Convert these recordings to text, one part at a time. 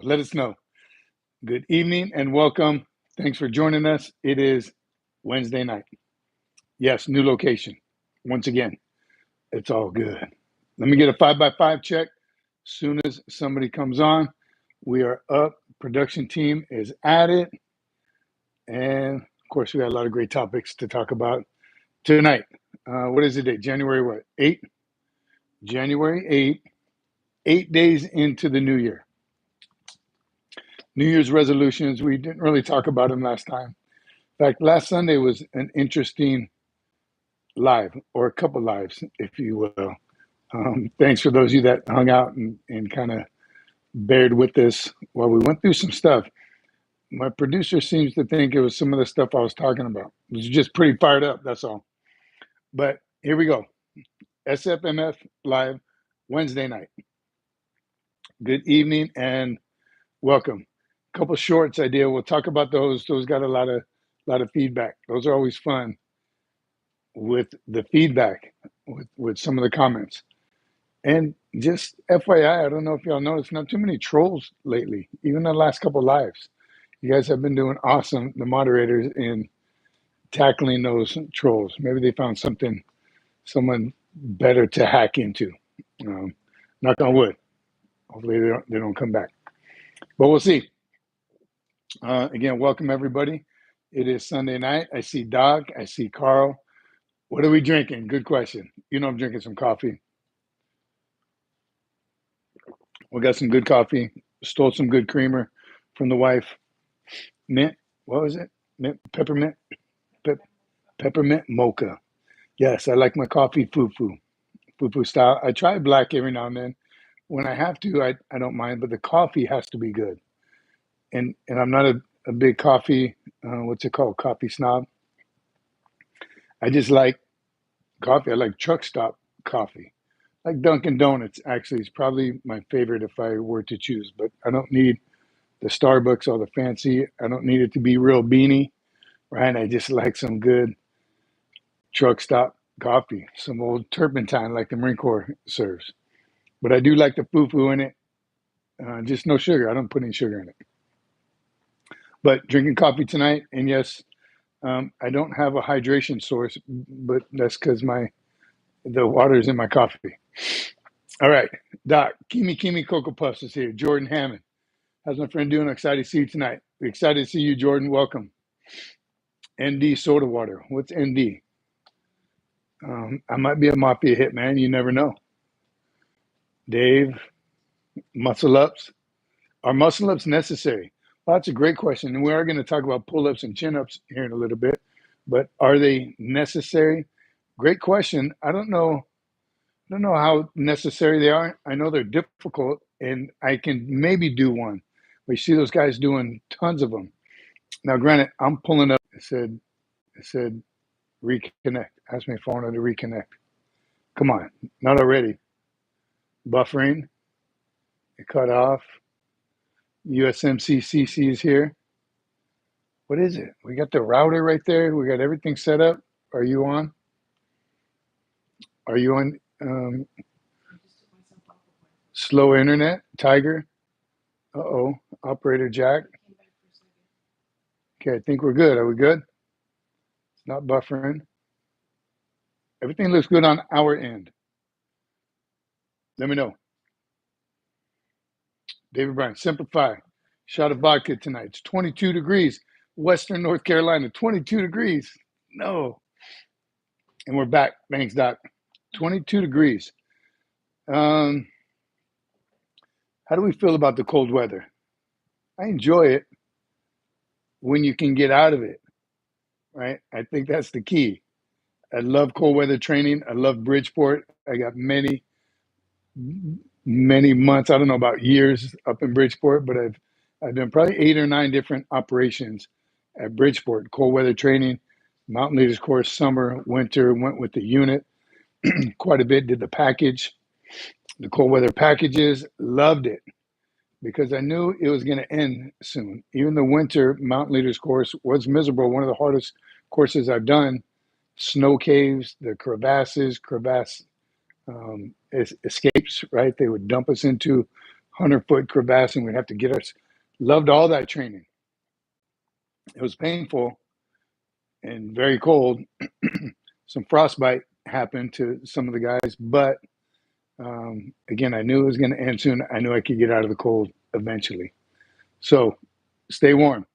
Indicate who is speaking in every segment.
Speaker 1: Let us know. Good evening and welcome. Thanks for joining us. It is Wednesday night. Yes, new location. Once again, it's all good. Let me get a 5x5 check. As soon as somebody comes on, we are up. Production team is at it. And of course, we got a lot of great topics to talk about tonight. What is the date? January what? 8? January 8. 8 days into the new year. New Year's resolutions, we didn't really talk about them last time. In fact, last Sunday was an interesting live, or a couple lives, if you will. Thanks for those of you that hung out and kind of bared with us while we went through some stuff. My producer seems to think it was some of the stuff I was talking about. It was just pretty fired up, that's all. But here we go. SFMF Live, Wednesday night. Good evening and welcome. A couple shorts I did. We'll talk about those. Those got a lot of feedback. Those are always fun with the feedback, with some of the comments. And just FYI, I don't know if y'all noticed, not too many trolls lately, even the last couple lives. You guys have been doing awesome, the moderators, in tackling those trolls. Maybe they found someone better to hack into. Knock on wood. Hopefully they don't come back. But we'll see. Again, welcome everybody. It is Sunday night. I see Doc. I see Carl. What are we drinking? Good question. You know I'm drinking some coffee. We got some good coffee. Stole some good creamer from the wife. Mint. What was it? Mint, peppermint? Peppermint mocha. Yes, I like my coffee foo-foo style. I try black every now and then. When I have to, I don't mind, but the coffee has to be good. And I'm not a big coffee, what's it called? Coffee snob. I just like coffee. I like truck stop coffee. Like Dunkin' Donuts, actually, is probably my favorite if I were to choose. But I don't need the Starbucks or the fancy. I don't need it to be real beanie, right? I just like some good truck stop coffee, some old turpentine like the Marine Corps serves. But I do like the foo-foo in it. Just no sugar. I don't put any sugar in it. But drinking coffee tonight, and yes, I don't have a hydration source, but that's because the water is in my coffee. All right, Doc, Kimi Cocoa Puffs is here. Jordan Hammond, how's my friend doing? Excited to see you tonight. Excited to see you, Jordan. Welcome. ND Soda Water. What's ND? I might be a mafia hit, man. You never know. Dave, muscle ups. Are muscle ups necessary? Well, that's a great question. And we are going to talk about pull-ups and chin-ups here in a little bit. But are they necessary? Great question. I don't know how necessary they are. I know they're difficult, and I can maybe do one. We see those guys doing tons of them. Now, granted, I'm pulling up. It said reconnect. Ask me if I wanted to reconnect. Come on, not already. Buffering. It cut off. USMC Cece is here. What is it? We got the router right there. We got everything set up. Are you on? Are you on slow internet? Tiger? Uh-oh. Operator Jack? Okay, I think we're good. Are we good? It's not buffering. Everything looks good on our end. Let me know. David Bryan, simplify. Shot of vodka tonight. It's 22 degrees. Western North Carolina, 22 degrees. No. And we're back. Thanks, Doc. 22 degrees. How do we feel about the cold weather? I enjoy it when you can get out of it, right? I think that's the key. I love cold weather training. I love Bridgeport. I got many months, I don't know about years up in Bridgeport, but I've done probably 8 or 9 different operations at Bridgeport. Cold weather training, mountain leaders course, summer, winter, went with the unit quite a bit, did the package, the cold weather packages, loved it because I knew it was going to end soon. Even the winter mountain leaders course was miserable. One of the hardest courses I've done, snow caves, the crevasse escapes, right? They would dump us into 100-foot crevasse, and we'd have to get us. Loved all that training. It was painful and very cold. Some frostbite happened to some of the guys, but again, I knew it was going to end soon. I knew I could get out of the cold eventually. So stay warm.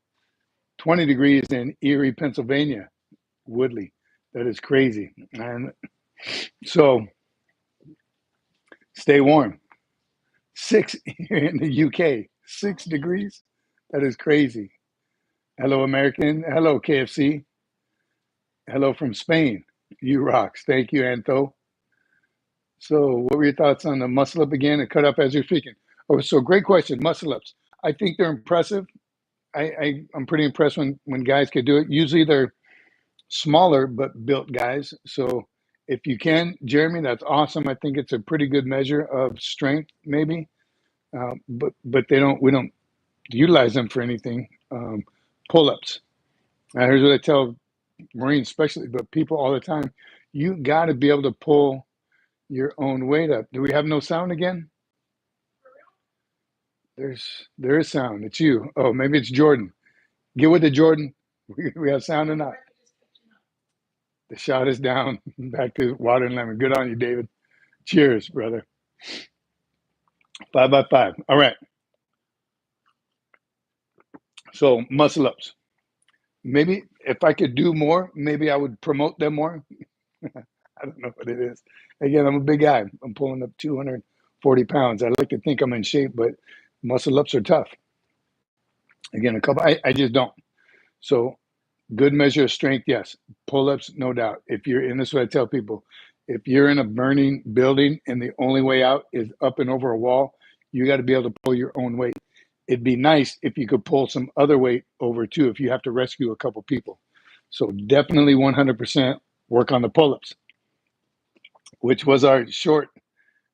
Speaker 1: 20 degrees in Erie, Pennsylvania, Woodley. That is crazy. And so stay warm. 6 here in the UK, 6 degrees. That is crazy. Hello, American. Hello, KFC. Hello from Spain. You rocks. Thank you, Anto. So what were your thoughts on the muscle up again and cut up as you're speaking? Oh, so great question. Muscle ups. I think they're impressive. I'm pretty impressed when guys can do it. Usually they're smaller but built guys. So if you can, Jeremy, that's awesome. I think it's a pretty good measure of strength, maybe. But we don't utilize them for anything. Pull-ups. Here's what I tell Marines especially, but people all the time. You got to be able to pull your own weight up. Do we have no sound again? There is sound. It's you. Oh, maybe it's Jordan. Get with it, Jordan. We have sound or not? The shot is down. Back to water and lemon. Good on you, David. Cheers, brother. 5 by 5. All right. So muscle ups. Maybe if I could do more, maybe I would promote them more. I don't know what it is. Again, I'm a big guy. I'm pulling up 240 pounds. I like to think I'm in shape, but muscle ups are tough. Again, I just don't. So good measure of strength, yes. Pull-ups, no doubt. If you're in this, what I tell people, if you're in a burning building and the only way out is up and over a wall, you got to be able to pull your own weight. It'd be nice if you could pull some other weight over too, if you have to rescue a couple people. So definitely 100% work on the pull-ups, which was our short,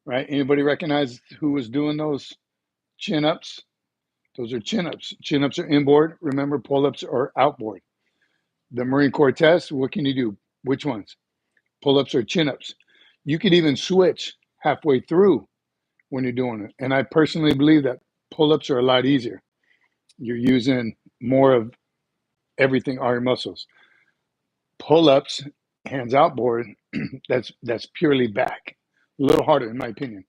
Speaker 1: right? Anybody recognize who was doing those chin-ups? Those are chin-ups. Chin-ups are inboard. Remember, pull-ups are outboard. The Marine Corps test, what can you do? Which ones? Pull-ups or chin-ups. You could even switch halfway through when you're doing it. And I personally believe that pull-ups are a lot easier. You're using more of everything, all your muscles. Pull-ups, hands outboard, that's purely back. A little harder in my opinion.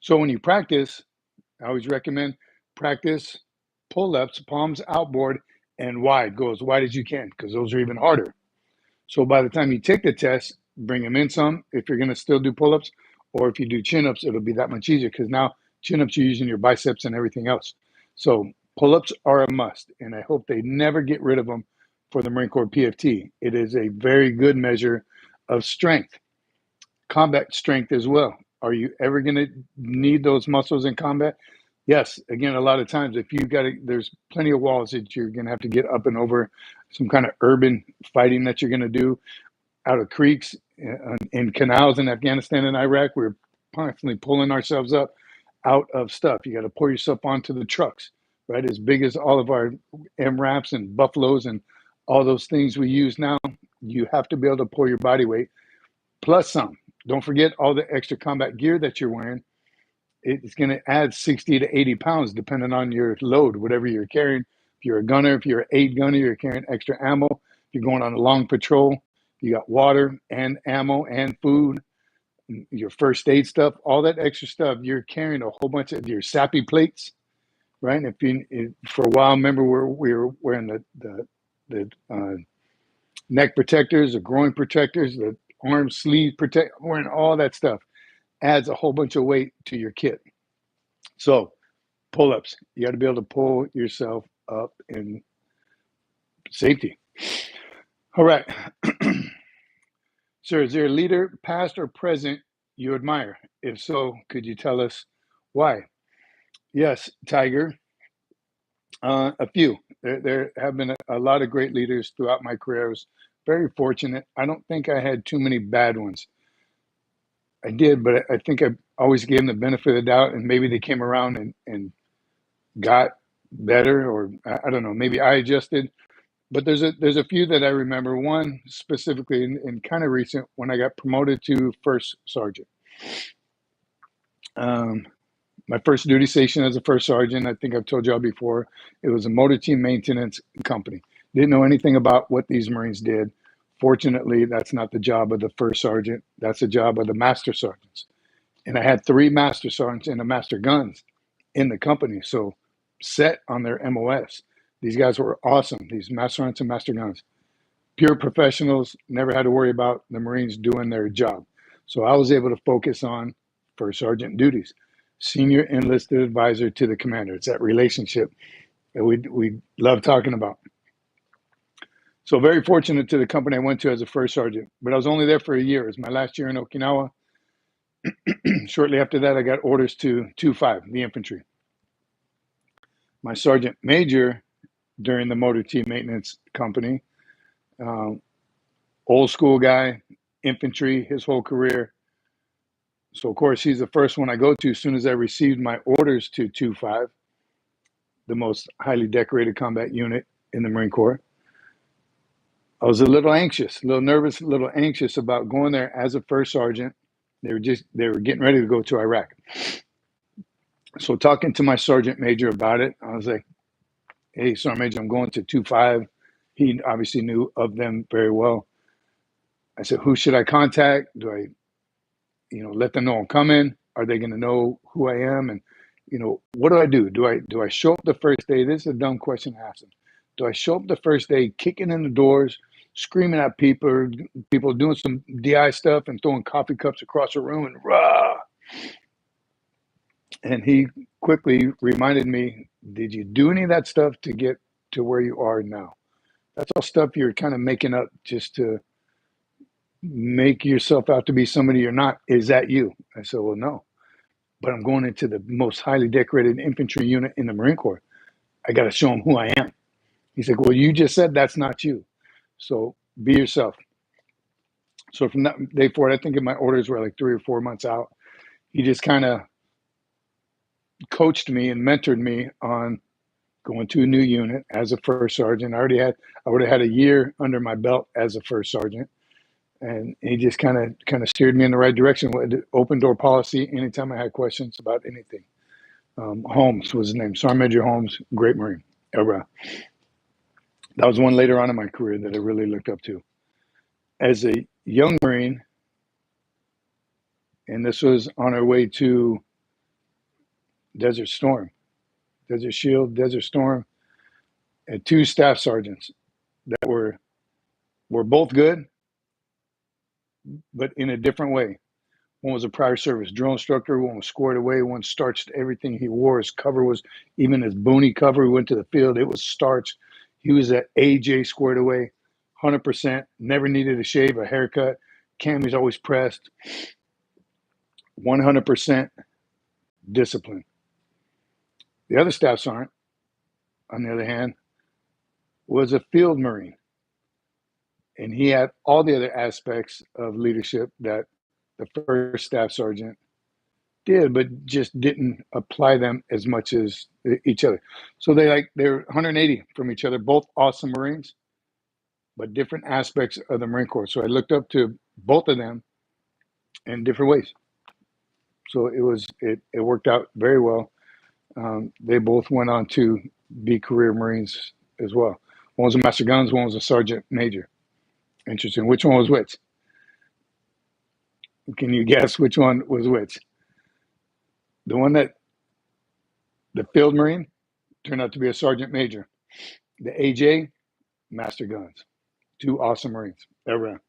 Speaker 1: So when you practice, I always recommend practice pull-ups, palms outboard, and wide. Go as wide as you can, because those are even harder. So by the time you take the test, bring them in some if you're going to still do pull-ups, or if you do chin-ups, it'll be that much easier, because now chin-ups you're using your biceps and everything else. So pull-ups are a must, and I hope they never get rid of them for the Marine Corps PFT. It is a very good measure of strength, combat strength as well. Are you ever going to need those muscles in combat? Yes. Again, a lot of times, if you there's plenty of walls that you're going to have to get up and over, some kind of urban fighting that you're going to do out of creeks, in canals in Afghanistan and Iraq. We're constantly pulling ourselves up out of stuff. You got to pull yourself onto the trucks, right? As big as all of our MRAPs and Buffaloes and all those things we use now, you have to be able to pull your body weight plus some. Don't forget all the extra combat gear that you're wearing. It's going to add 60 to 80 pounds depending on your load, whatever you're carrying. If you're a gunner, if you're an 8 gunner, you're carrying extra ammo. If you're going on a long patrol, you got water and ammo and food, your first aid stuff, all that extra stuff. You're carrying a whole bunch of your sappy plates, right? And for a while, remember we were wearing the neck protectors, the groin protectors, the arm sleeve wearing all that stuff. Adds a whole bunch of weight to your kit. So pull-ups, you got to be able to pull yourself up in safety. All right. Sir, is there a leader, past or present, you admire? If so, could you tell us why? Yes, Tiger. A few. There have been a lot of great leaders throughout my career. I was very fortunate. I don't think I had too many bad ones. I did, but I think I always gave them the benefit of the doubt, and maybe they came around and got better, or I don't know, maybe I adjusted. But there's a few that I remember. One specifically, in kind of recent, when I got promoted to first sergeant. My first duty station as a first sergeant, I think I've told y'all before, it was a motor team maintenance company. Didn't know anything about what these Marines did. Fortunately, that's not the job of the first sergeant. That's the job of the master sergeants. And I had 3 master sergeants and a master guns in the company. So set on their MOS. These guys were awesome. These master sergeants and master guns. Pure professionals, never had to worry about the Marines doing their job. So I was able to focus on first sergeant duties. Senior enlisted advisor to the commander. It's that relationship that we love talking about. So very fortunate to the company I went to as a first sergeant, but I was only there for a year. It was my last year in Okinawa. Shortly after that, I got orders to 2-5, the infantry. My sergeant major during the motor team maintenance company, old school guy, infantry, his whole career. So, of course, he's the first one I go to as soon as I received my orders to 2-5, the most highly decorated combat unit in the Marine Corps. I was a little anxious, a little nervous, a little anxious about going there as a first sergeant. They were getting ready to go to Iraq. So talking to my sergeant major about it, I was like, hey, Sergeant Major, I'm going to 2-5. He obviously knew of them very well. I said, who should I contact? Do I, let them know I'm coming? Are they going to know who I am? And, what do I do? Do I show up the first day? This is a dumb question to ask them. Do I show up the first day kicking in the doors, screaming at people doing some DI stuff and throwing coffee cups across the room and rah? And he quickly reminded me, did you do any of that stuff to get to where you are now? That's all stuff you're kind of making up just to make yourself out to be somebody you're not. Is that you? I said, well, no. But I'm going into the most highly decorated infantry unit in the Marine Corps. I got to show them who I am. He's like, well, you just said that's not you. So be yourself. So from that day forward, I think my orders were like 3 or 4 months out. He just kind of coached me and mentored me on going to a new unit as a first sergeant. I would have had a year under my belt as a first sergeant. And he just kind of steered me in the right direction. Open door policy anytime I had questions about anything. Holmes was his name, Sergeant Major Holmes, great Marine. That was one later on in my career that I really looked up to. As a young Marine, and this was on our way to Desert Storm, Desert Shield, Desert Storm, and 2 staff sergeants that were both good, but in a different way. One was a prior service drill instructor. One was squared away. One starched everything he wore. His cover was, even his boonie cover, he went to the field, it was starched. He was at AJ squared away, 100%, never needed a shave, a haircut. Camis always pressed, 100% discipline. The other staff sergeant, on the other hand, was a field Marine. And he had all the other aspects of leadership that the first staff sergeant did, but just didn't apply them as much as each other. So they're 180 from each other, both awesome Marines, but different aspects of the Marine Corps. So I looked up to both of them in different ways. So it worked out very well. They both went on to be career Marines as well. One was a master guns, one was a sergeant major. Interesting. Which one was which? Can you guess which one was which? The one that the field Marine turned out to be a sergeant major. The AJ, master guns. 2 awesome Marines. Ever.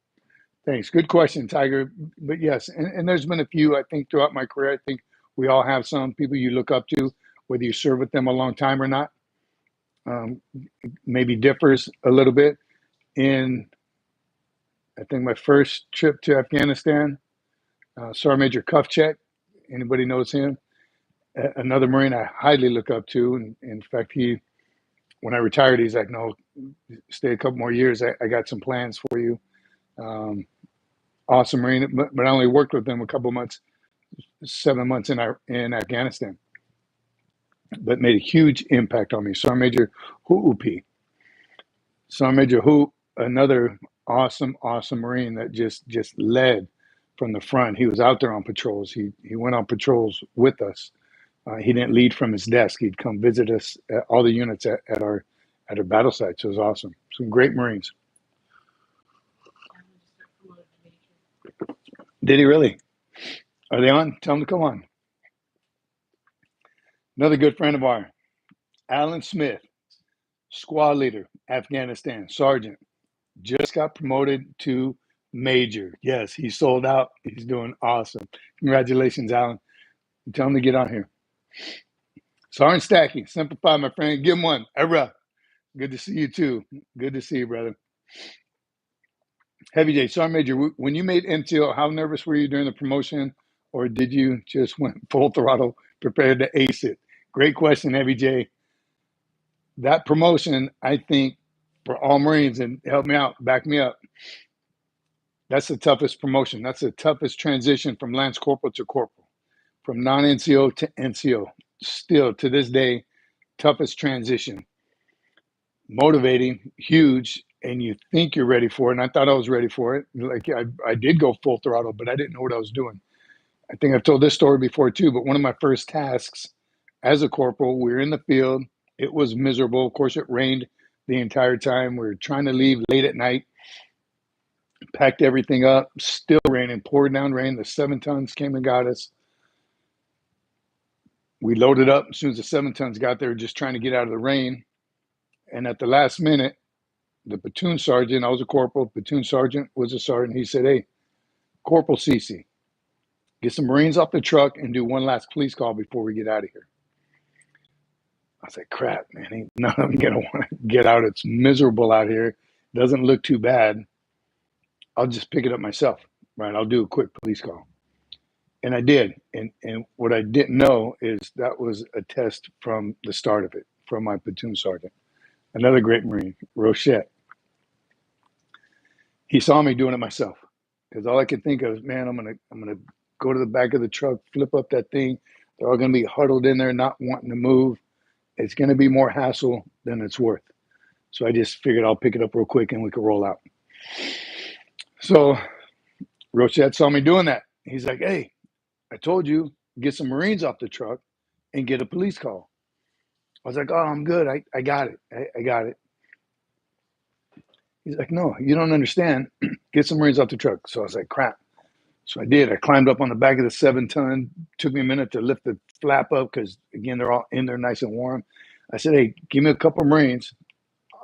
Speaker 1: Thanks. Good question, Tiger. But yes, and there's been a few, I think, throughout my career. I think we all have some people you look up to, whether you serve with them a long time or not. Maybe differs a little bit. In, I think, my first trip to Afghanistan, Sergeant Major Kufchek, anybody knows him? Another Marine I highly look up to. And in fact, when I retired, he's like, no, stay a couple more years. I got some plans for you. Awesome Marine, but I only worked with him a couple months, 7 months in Afghanistan, but made a huge impact on me. Sergeant Major Huupi. Sergeant Major Hu, another awesome Marine that just led from the front. He was out there on patrols. He went on patrols with us. He didn't lead from his desk. He'd come visit us, all the units at our battle sites. It was awesome. Some great Marines. Did he really? Are they on? Tell them to come on. Another good friend of ours, Alan Smith, squad leader, Afghanistan, sergeant, just got promoted to major. Yes, he sold out. He's doing awesome. Congratulations, Alan. Tell him to get on here. Sergeant Stacky, Simplify, my friend. Give him one. Hurrah. Good to see you, too. Good to see you, brother. Heavy J, Sergeant Major, when you made MTO, how nervous were you during the promotion, or did you just went full throttle, prepared to ace it? Great question, Heavy J. That promotion, I think, for all Marines, and help me out, back me up, that's the toughest promotion. That's the toughest transition from Lance Corporal to Corporal, from non-NCO to NCO. Still, to this day, toughest transition. Motivating, huge, and you think you're ready for it. And I thought I was ready for it. Like I did go full throttle, but I didn't know what I was doing. I think I've told this story before too, but one of my first tasks as a corporal, we were in the field. It was miserable. Of course, it rained the entire time. We were trying to leave late at night, packed everything up, still raining, poured down rain. The 7 tons came and got us. We loaded up as soon as the 7 tons got there, just trying to get out of the rain. And at the last minute, the platoon sergeant, I was a corporal, platoon sergeant was a sergeant. He said, hey, Corporal Cece, get some Marines off the truck and do one last police call before we get out of here. I was like, crap, man, ain't none of them going to want to get out. It's miserable out here. Doesn't look too bad. I'll just pick it up myself, right? I'll do a quick police call. And I did. And what I didn't know is that was a test from the start of it, from my platoon sergeant. Another great Marine, Rochette. He saw me doing it myself, because all I could think of is, man, I'm gonna go to the back of the truck, flip up that thing. They're all gonna be huddled in there, not wanting to move. It's gonna be more hassle than it's worth. So I just figured I'll pick it up real quick and we could roll out. So Rochette saw me doing that. He's like, hey, I told you, get some Marines off the truck and get a police call. I was like, oh, I'm good. I got it. I got it. He's like, no, you don't understand. Get some Marines off the truck. So I was like, crap. So I did. I climbed up on the back of the 7 ton. Took me a minute to lift the flap up because, again, they're all in there nice and warm. I said, hey, give me a couple of Marines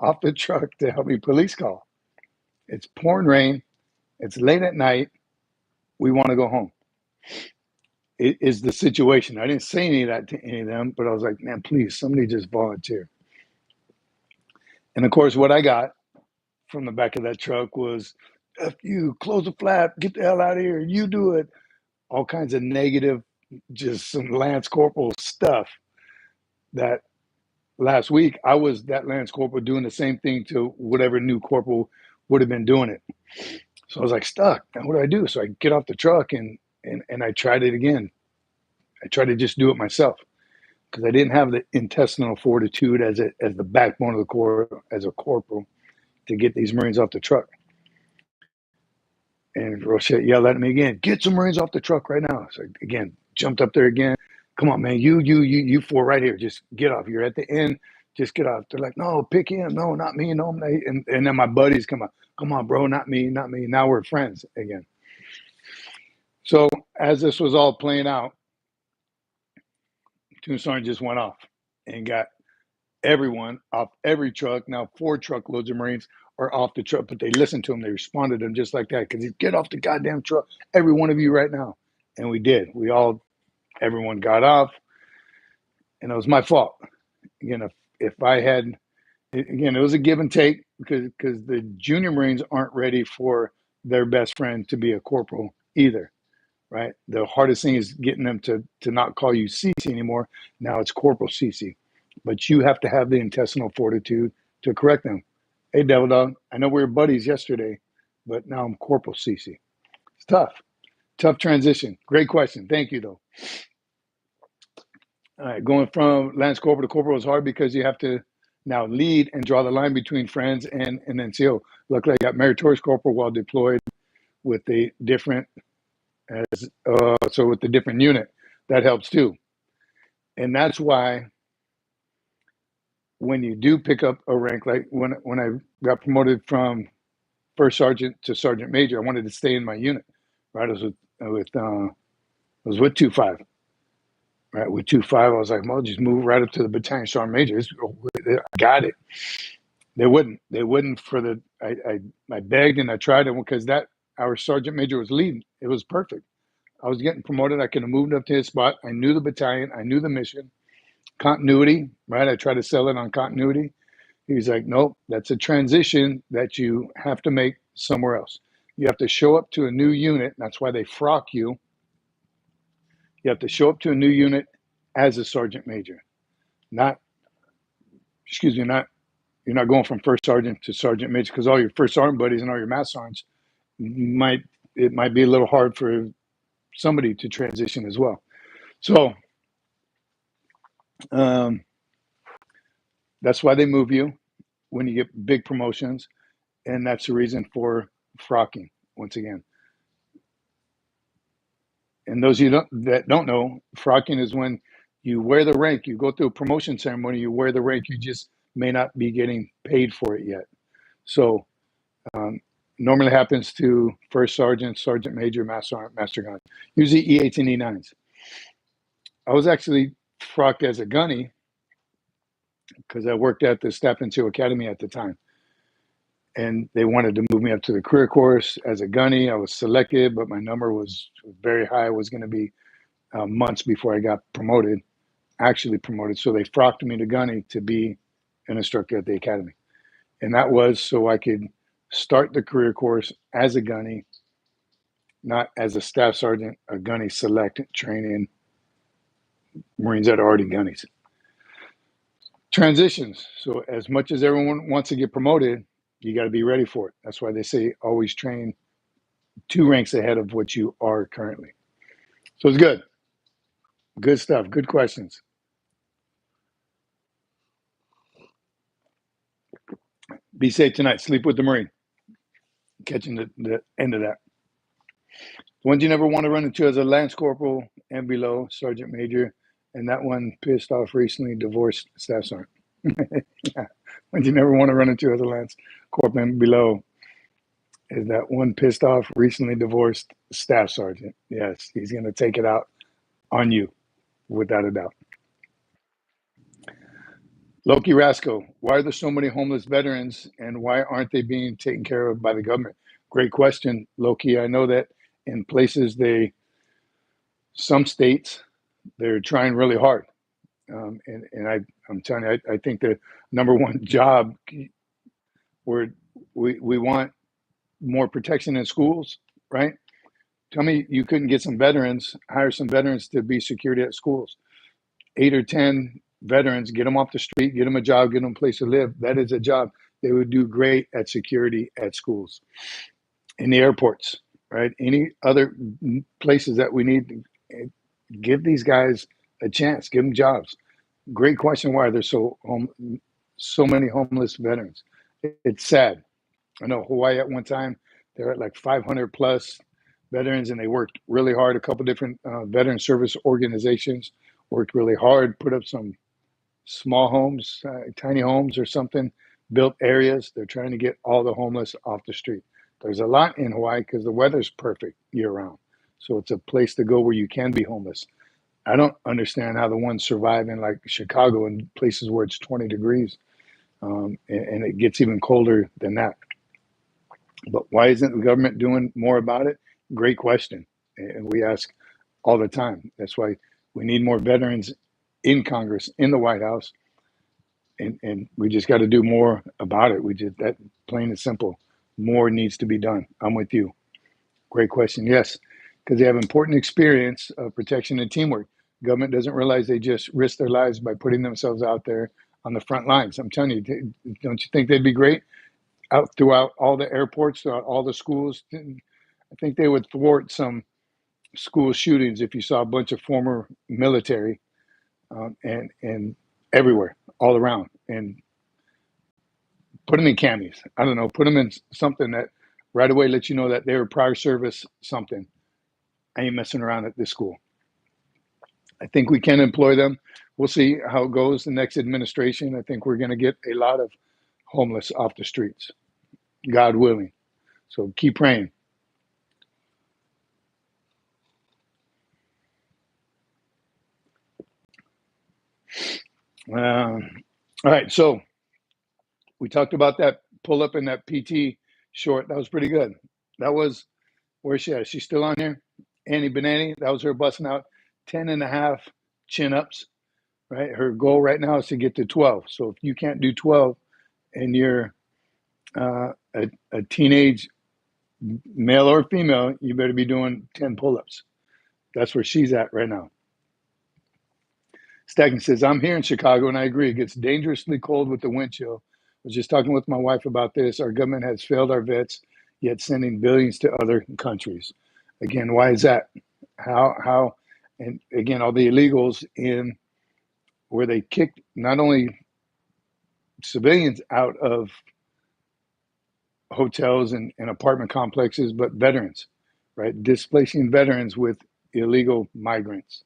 Speaker 1: off the truck to help me police call. It's pouring rain. It's late at night. We want to go home. It is the situation. I didn't say any of that to any of them, but I was like, man, please, somebody just volunteer. And, of course, what I got from the back of that truck was, F you, close the flap, get the hell out of here, you do it. All kinds of negative, just some Lance Corporal stuff. That last week, I was that Lance Corporal doing the same thing to whatever new corporal would have been doing it. So I was like, stuck. Now what do I do? So I get off the truck and I tried it again. I tried to just do it myself because I didn't have the intestinal fortitude as the backbone of the corps, as a corporal, to get these Marines off the truck. And Rochette yelled at me again, get some Marines off the truck right now. So again, jumped up there again. Come on, man, you 4 right here. Just get off. You're at the end. Just get off. They're like, no, pick him. No, not me. No, and then my buddies come up. Come on, bro, not me, not me. Now we're friends again. So as this was all playing out, Platoon Sergeant just went off and got everyone off every truck. Now 4 truckloads of Marines are off the truck, but they listened to him. They responded to him just like that. Because he'd get off the goddamn truck, every one of you right now. And we did. Everyone got off. And it was my fault. Again, if I had, again, it was a give and take because the junior Marines aren't ready for their best friend to be a corporal either. Right? The hardest thing is getting them to not call you Cece anymore. Now it's Corporal Cece. But you have to have the intestinal fortitude to correct them. Hey, Devil Dog, I know we were buddies yesterday, but now I'm Corporal Cece. It's tough. Tough transition. Great question. Thank you, though. All right, going from Lance Corporal to Corporal is hard because you have to now lead and draw the line between friends and NCO. Luckily, I got Meritorious Corporal while deployed with a different, with the different unit. That helps too. And that's why when you do pick up a rank, like when I got promoted from first sergeant to sergeant major, I wanted to stay in my unit. Right, I was with 2-5. Right, with 2-5, I was like, well, just move right up to the battalion sergeant major. I got it. They wouldn't. They wouldn't for the. I begged and I tried it because that our sergeant major was leading. It was perfect. I was getting promoted. I could have moved up to his spot. I knew the battalion. I knew the mission. Continuity, right? I tried to sell it on continuity. He's like, nope, that's a transition that you have to make somewhere else. You have to show up to a new unit. That's why they frock you. You have to show up to a new unit as a sergeant major. Not, excuse me, not you're not going from first sergeant to sergeant major because all your first sergeant buddies and all your mass sergeants might be a little hard for somebody to transition as well. So that's why they move you when you get big promotions, and that's the reason for frocking once again. And those of you that don't know, frocking is when you wear the rank, you go through a promotion ceremony, you wear the rank, you just may not be getting paid for it yet. So normally happens to first sergeant, sergeant major, master gun, usually E8s and E9s. I was actually frocked as a gunny because I worked at the Staff and SEAL Academy at the time. And they wanted to move me up to the career course as a gunny. I was selected, but my number was very high. It was going to be months before I got promoted, actually promoted. So they frocked me to gunny to be an instructor at the academy. And that was so I could start the career course as a gunny, not as a staff sergeant, a gunny select training Marines that are already gunnies. Transitions. So as much as everyone wants to get promoted, you got to be ready for it. That's why they say always train 2 ranks ahead of what you are currently. So it's good. Good stuff. Good questions. Be safe tonight. Sleep with the Marine. Catching the end of that. The ones you never want to run into as a Lance Corporal and below, Sergeant Major, and that one pissed off recently divorced staff sergeant. Yeah. Ones you never want to run into as a Lance Corporal and below is that one pissed off recently divorced staff sergeant. Yes, he's going to take it out on you, without a doubt. Loki Rasco, why are there so many homeless veterans and why aren't they being taken care of by the government? Great question, Loki. I know that in places some states, they're trying really hard. I'm telling you, I think the number one job where we want more protection in schools, right? Tell me you couldn't get some veterans, hire some veterans to be security at schools. 8 or 10 veterans, get them off the street, get them a job, get them a place to live. That is a job. They would do great at security at schools, in the airports, right? Any other places that we need, give these guys a chance, give them jobs. Great question why there's so many homeless veterans. It's sad. I know Hawaii at one time, they're at like 500 plus veterans and they worked really hard. A couple different veteran service organizations worked really hard, put up some small homes, tiny homes or something, built areas. They're trying to get all the homeless off the street. There's a lot in Hawaii because the weather's perfect year round. So it's a place to go where you can be homeless. I don't understand how the ones survive in like Chicago and places where it's 20 degrees and it gets even colder than that. But why isn't the government doing more about it? Great question. And we ask all the time. That's why we need more veterans in Congress, in the White House. And we just got to do more about it. That plain and simple. More needs to be done. I'm with you. Great question. Yes, because they have important experience of protection and teamwork. Government doesn't realize they just risk their lives by putting themselves out there on the front lines. I'm telling you, don't you think they'd be great out throughout all the airports, throughout all the schools? I think they would thwart some school shootings if you saw a bunch of former military and everywhere, all around, and put them in camis. I don't know, put them in something that right away lets you know that they were prior service something. I ain't messing around at this school. I think we can employ them. we'll see how it goes. The next administration, I think we're going to get a lot of homeless off the streets, God willing. So keep praying. All right, so we talked about that pull up in that PT short. That was pretty good. That was, where's she at? She's still on here? Annie Benani, that was her busting out 10 and a half chin ups, right? Her goal right now is to get to 12. So if you can't do 12 and you're a teenage male or female, you better be doing 10 pull ups. That's where she's at right now. Stacking says, I'm here in Chicago and I agree. It gets dangerously cold with the wind chill. I was just talking with my wife about this. Our government has failed our vets, yet sending billions to other countries. Again, why is that? How, and again, all the illegals in where they kicked not only civilians out of hotels and apartment complexes, but veterans, right? Displacing veterans with illegal migrants.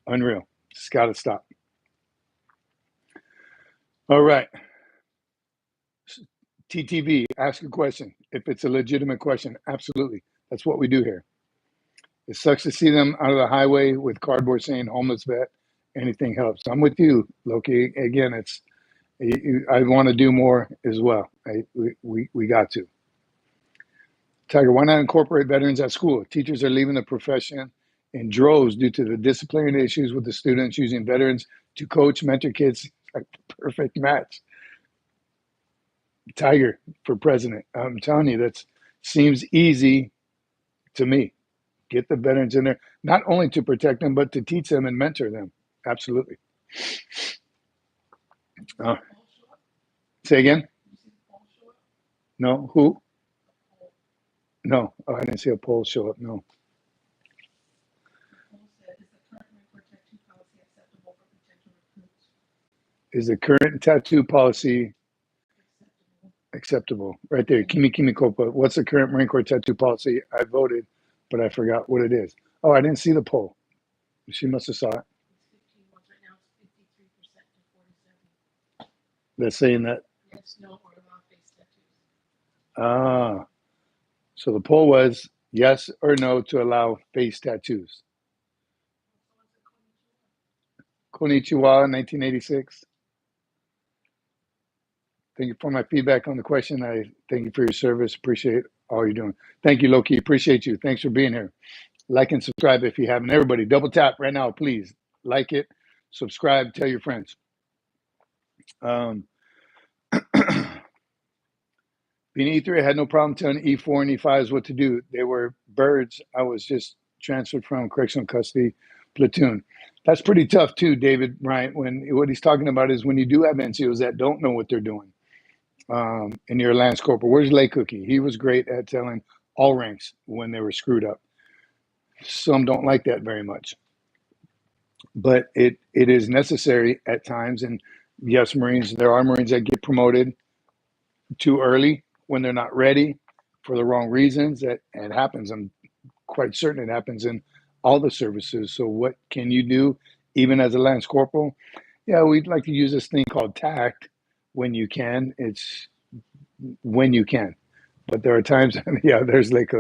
Speaker 1: Unreal. It's got to stop. All right. TTV, ask a question. If it's a legitimate question, absolutely. That's what we do here. It sucks to see them out of the highway with cardboard saying homeless vet. Anything helps. I'm with you, Loki. Again, it's I want to do more as well. We got to. Tiger, why not incorporate veterans at school? Teachers are leaving the profession in droves due to the disciplinary issues with the students using veterans to coach, mentor kids. Like perfect match. Tiger for president. I'm telling you, that seems easy to me. Get the veterans in there, not only to protect them, but to teach them and mentor them. Absolutely. Uh, Say again? No? Who? No. Oh, I didn't see a poll show up. No. Is the current tattoo policy acceptable? Right there. Kimi Copa. What's the current Marine Corps tattoo policy? I voted, but I forgot what it is. Oh, I didn't see the poll. She must have saw it. That's saying that. Ah. So the poll was yes or no to allow face tattoos. Konnichiwa, 1986. Thank you for my feedback on the question. I thank you for your service. Appreciate all you're doing. Thank you, Loki. Appreciate you. Thanks for being here. Like and subscribe if you haven't. Everybody, double tap right now, please. Like it, subscribe, tell your friends. Being E3, I had no problem telling E4 and E5s what to do. They were birds. I was just transferred from correctional custody platoon. That's pretty tough too, David Bryant. When what he's talking about is when you do have NCOs that don't know what they're doing. And you're a Lance Corporal. Where's Lay Cookie? He was great at telling all ranks when they were screwed up. Some don't like that very much, but it is necessary at times. And yes, Marines, there are Marines that get promoted too early when they're not ready for the wrong reasons. That it happens. I'm quite certain it happens in all the services. So what can you do, even as a Lance Corporal? Yeah, we'd like to use this thing called tact when you can. It's when you can. But there are times, yeah, there's like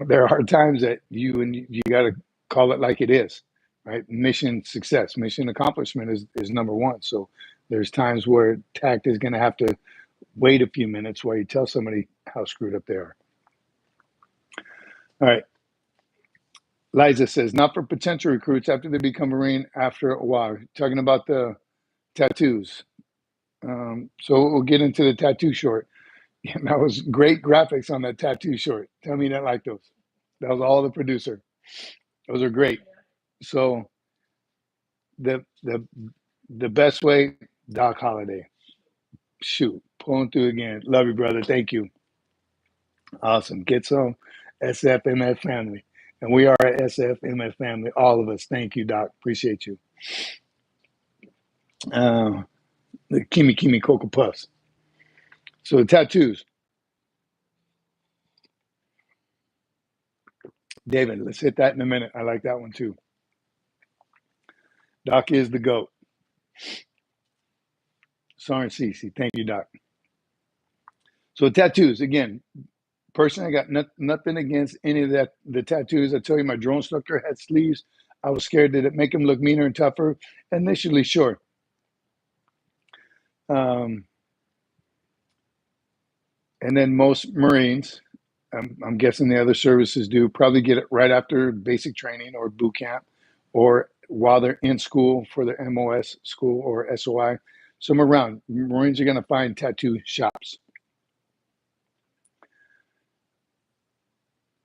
Speaker 1: there are times that you got to call it like it is, right? Mission success, mission accomplishment is number one. So there's times where tact is going to have to wait a few minutes while you tell somebody how screwed up they are. All right. Liza says, not for potential recruits after they become Marine after a while. Talking about the tattoos. So we'll get into the tattoo short. Yeah, that was great graphics on that tattoo short. Tell me you didn't like those. That was all the producer. Those are great. So the best way, Doc Holiday. Shoot, pulling through again. Love you, brother. Thank you. Awesome. Get some SFMF family. And we are a SFMF family, all of us. Thank you, Doc. Appreciate you. The Kimi Cocoa Puffs. So the tattoos. David, let's hit that in a minute. I like that one too. Doc is the GOAT. Sergeant Cece. Thank you, Doc. So tattoos, again, personally, I got nothing against any of that. The tattoos, I tell you, my drone instructor had sleeves. I was scared that it make him look meaner and tougher. Initially, sure. And then most Marines, I'm guessing the other services do, probably get it right after basic training or boot camp, or while they're in school for their MOS school or SOI. Somewhere around, Marines are going to find tattoo shops.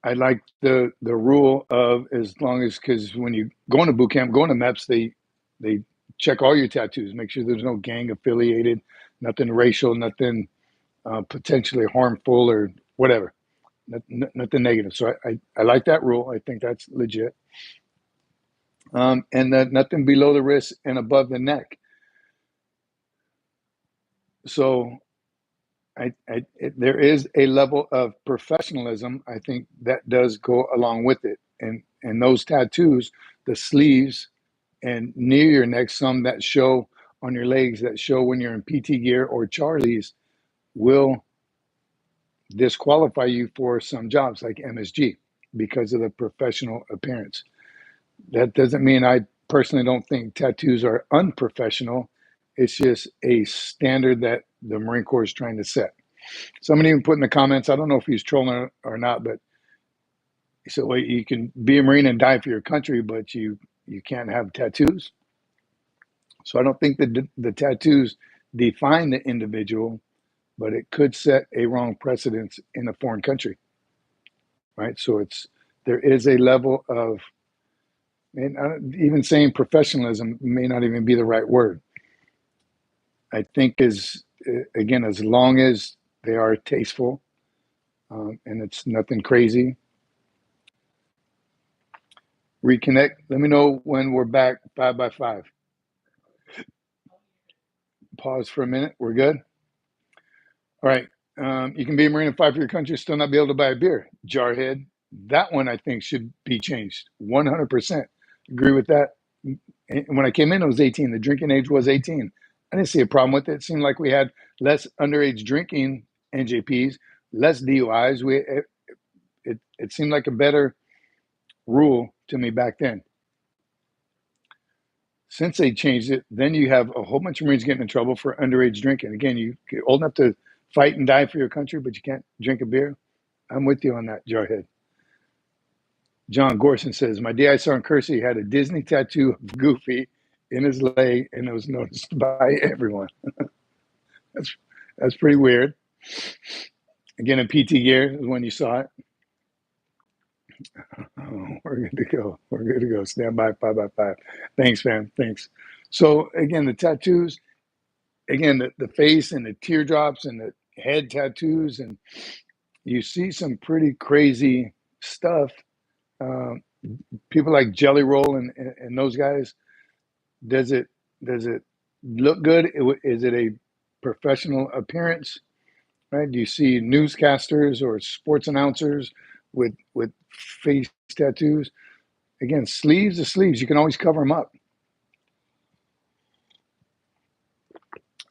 Speaker 1: I like the rule of, as long as, because when you go into boot camp, going to MEPS, they check all your tattoos, make sure there's no gang affiliated, nothing racial, nothing potentially harmful or whatever, nothing negative. So I like that rule. I think that's legit. And that nothing below the wrist and above the neck. So there is a level of professionalism, I think, that does go along with it. And those tattoos, the sleeves and near your neck, some that show on your legs, that show when you're in PT gear or Charlies, will disqualify you for some jobs like MSG because of the professional appearance. That doesn't mean I personally don't think tattoos are unprofessional. It's just a standard that the Marine Corps is trying to set. Somebody even put in the comments, I don't know if he's trolling or not, but he said, well, you can be a Marine and die for your country, but you can't have tattoos. So I don't think that the tattoos define the individual, but it could set a wrong precedence in a foreign country, right? So there is a level of, and even saying professionalism may not even be the right word. I think again, as long as they are tasteful and it's nothing crazy. Reconnect. Let me know when we're back 5x5. Pause for a minute. We're good. All right. You can be a Marine and fight for your country, still not be able to buy a beer. Jarhead. That one I think should be changed. 100%. Agree with that. When I came in, it was 18. The drinking age was 18. I didn't see a problem with it. It seemed like we had less underage drinking NJPs, less DUIs. It seemed like a better rule to me back then. Since they changed it, then you have a whole bunch of Marines getting in trouble for underage drinking. Again, you're old enough to fight and die for your country, but you can't drink a beer. I'm with you on that, Jarhead. John Gorson says, my DI Sergeant Kersey had a Disney tattoo of Goofy in his leg, and it was noticed by everyone. That's pretty weird. Again, in PT gear is when you saw it. Oh, we're good to go. We're good to go. Stand by 5x5. Thanks, fam. Thanks. So again, the tattoos, again, the face and the teardrops and the head tattoos, and you see some pretty crazy stuff. People like Jelly Roll and those guys. Does it look good? Is it a professional appearance? Right? Do you see newscasters or sports announcers with face tattoos? Again, sleeves are sleeves. You can always cover them up.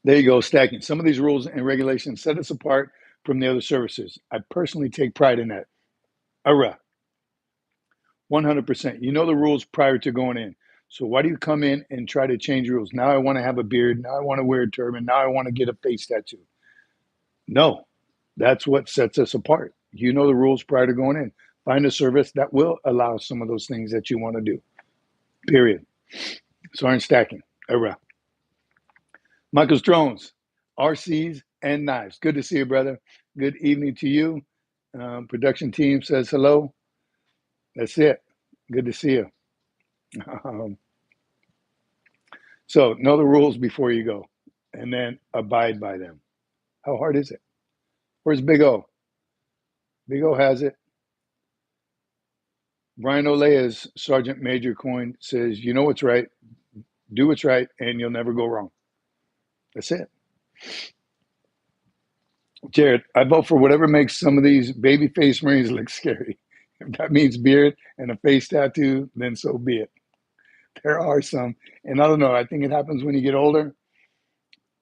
Speaker 1: There you go, stacking. Some of these rules and regulations set us apart from the other services. I personally take pride in that. URAH, 100%. You know the rules prior to going in. So why do you come in and try to change rules? Now I want to have a beard. Now I want to wear a turban. Now I want to get a face tattoo. No, that's what sets us apart. You know the rules prior to going in. Find a service that will allow some of those things that you want to do. Period. Sergeant Stacking, URAH. Michael's Drones, RCs, and knives. Good to see you, brother. Good evening to you. Production team says hello. That's it. Good to see you. So know the rules before you go, and then abide by them. How hard is it? Where's Big O? Big O has it. Brian Olea's Sergeant Major Coin says, you know what's right, do what's right, and you'll never go wrong. That's it. Jared, I vote for whatever makes some of these baby face Marines look scary. If that means beard and a face tattoo, then so be it. There are some, and I don't know. I think it happens when you get older.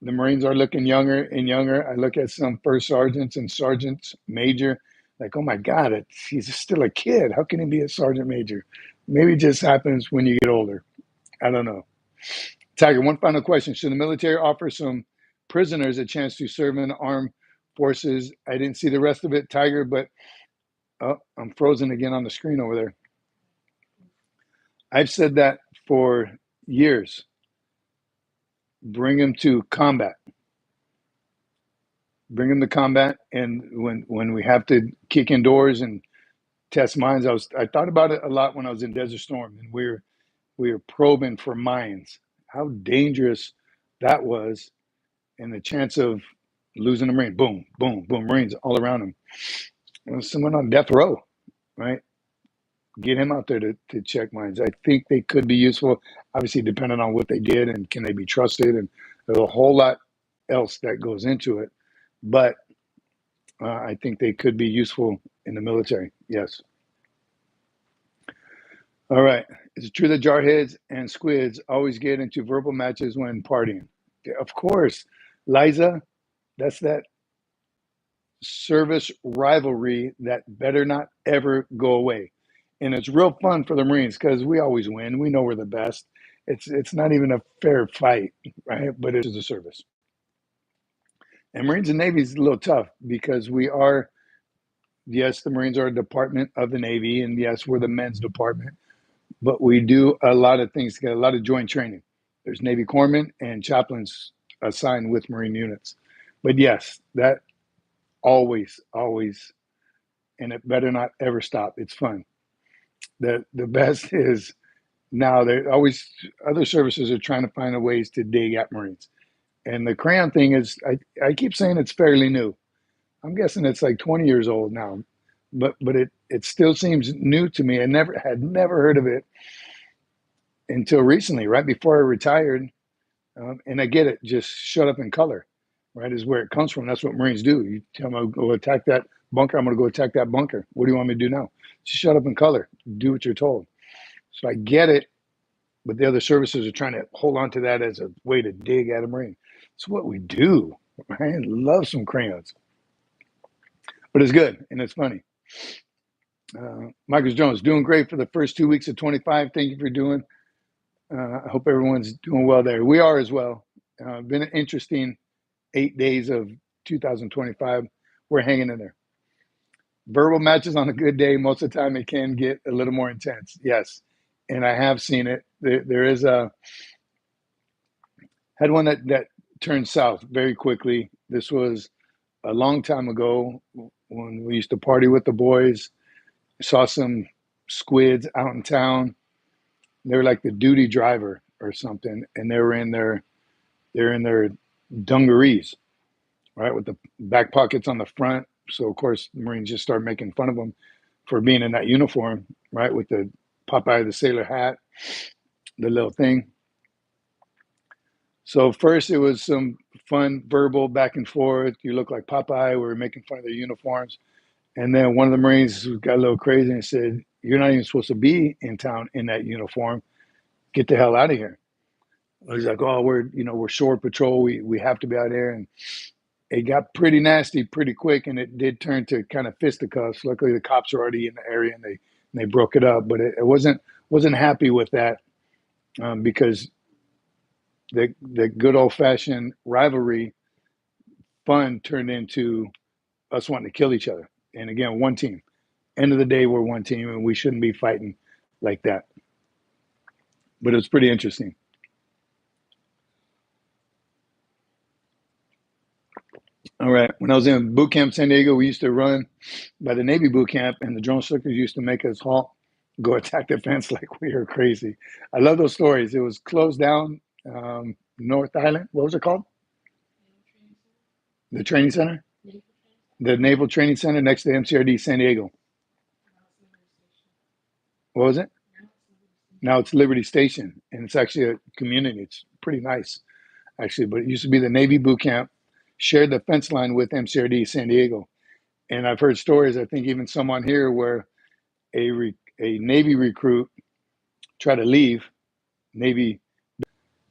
Speaker 1: The Marines are looking younger and younger. I look at some first sergeants and sergeants major, like, oh my God, he's still a kid. How can he be a sergeant major? Maybe it just happens when you get older. I don't know. Tiger, one final question. Should the military offer some prisoners a chance to serve in the armed forces? I didn't see the rest of it, Tiger, but I'm frozen again on the screen over there. I've said that for years. Bring them to combat. Bring them to combat, and when we have to kick in doors and test mines, I thought about it a lot when I was in Desert Storm, and we were probing for mines. How dangerous that was, and the chance of losing a Marine. Boom, boom, boom, Marines all around him. Someone on death row, right? Get him out there to check mines. I think they could be useful, obviously depending on what they did and can they be trusted, and there's a whole lot else that goes into it. But I think they could be useful in the military. Yes. All right. Is it true that jarheads and squids always get into verbal matches when partying? Yeah, of course. Liza, that's that service rivalry that better not ever go away. And it's real fun for the Marines because we always win. We know we're the best. It's not even a fair fight, right? But it is a service. And Marines and Navy is a little tough because we are, yes, the Marines are a department of the Navy, and yes, we're the men's department, but we do a lot of things together, a lot of joint training. There's Navy corpsmen and chaplains assigned with Marine units. But yes, that always, and it better not ever stop. It's fun. The best is now there always other services are trying to find ways to dig at Marines. And the crayon thing is, I keep saying it's fairly new. I'm guessing it's like 20 years old now, but it still seems new to me. I had never heard of it until recently, right before I retired. And I get it, just shut up and color, right, is where it comes from. That's what Marines do. You tell them, I'll go attack that bunker, I'm going to go attack that bunker. What do you want me to do now? Just shut up and color. Do what you're told. So I get it, but the other services are trying to hold on to that as a way to dig at a Marine. It's what we do, right? Love some crayons. But it's good, and it's funny. Michael Jones, doing great for the first 2 weeks of 25. Thank you for doing. I hope everyone's doing well there. We are as well. Been an interesting 8 days of 2025. We're hanging in there. Verbal matches on a good day, most of the time it can get a little more intense. Yes, and I have seen it. There is had one that turned south very quickly. This was a long time ago when we used to party with the boys. Saw some squids out in town. They were like the duty driver or something, and they're in their dungarees, right, with the back pockets on the front. So of course the Marines just start making fun of them for being in that uniform, right, with the Popeye the Sailor hat, the little thing. So first it was some fun verbal back and forth. You look like Popeye. We were making fun of their uniforms. And then one of the Marines got a little crazy and said, "You're not even supposed to be in town in that uniform. Get the hell out of here." I was like, "Oh, we're shore patrol. We have to be out here." And it got pretty nasty pretty quick, and it did turn to kind of fisticuffs. Luckily, the cops were already in the area, and they broke it up. But it wasn't happy with that because the good old fashioned rivalry fun turned into us wanting to kill each other. And again, one team. End of the day, we're one team, and we shouldn't be fighting like that. But it was pretty interesting. All right. When I was in boot camp San Diego, we used to run by the Navy boot camp, and the drone instructors used to make us halt, go attack the fence like we were crazy. I love those stories. It was closed down, North Island. What was it called? The training center? The Naval Training Center next to MCRD San Diego. What was it? Now it's Liberty Station, and it's actually a community. It's pretty nice, actually. But it used to be the Navy boot camp, shared the fence line with MCRD San Diego. And I've heard stories, I think even someone here, where a Navy recruit tried to leave, Navy.